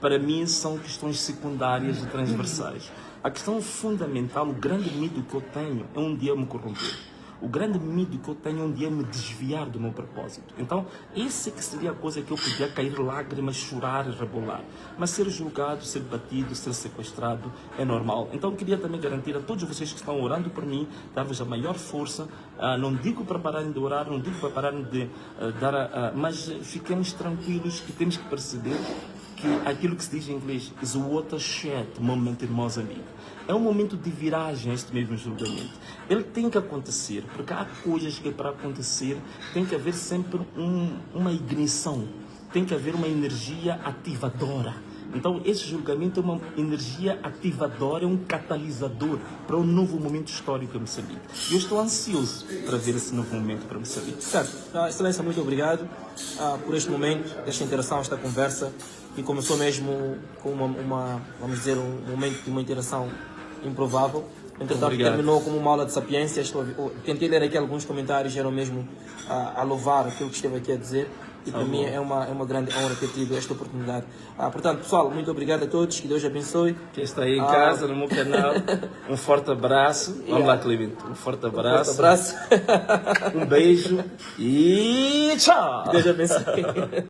para mim são questões secundárias e transversais. A questão fundamental, o grande medo que eu tenho é um dia me corromper. O grande medo que eu tenho é um dia me desviar do meu propósito. Então, essa que seria a coisa que eu podia cair lágrimas, chorar e rebolar. Mas ser julgado, ser batido, ser sequestrado é normal. Então, eu queria também garantir a todos vocês que estão orando por mim, dar-vos a maior força. Não digo para pararem de orar, não digo para pararem de mas fiquemos tranquilos que temos que perceber que aquilo que se diz em inglês is a watershed moment in Moçambique. É um momento de viragem este mesmo julgamento. Ele tem que acontecer, porque há coisas que para acontecer tem que haver sempre uma ignição, tem que haver uma energia ativadora. Então esse julgamento é uma energia ativadora, é um catalisador para um novo momento histórico em Moçambique. E eu estou ansioso para ver esse novo momento para Moçambique. Certo. Excelência, muito obrigado por este momento, esta interação, esta conversa, que começou mesmo com vamos dizer, um momento de uma interação improvável. Entretanto, terminou como uma aula de sapiência. Tentei ler aqui alguns comentários, eram mesmo a louvar aquilo que esteve aqui a dizer. E para mim é uma grande honra ter tido esta oportunidade. Portanto, pessoal, muito obrigado a todos. Que Deus abençoe. Quem está aí em casa, no meu canal, um forte abraço. Vamos lá, Clemente. Um forte abraço. Um forte abraço. Um beijo e tchau! Que Deus abençoe.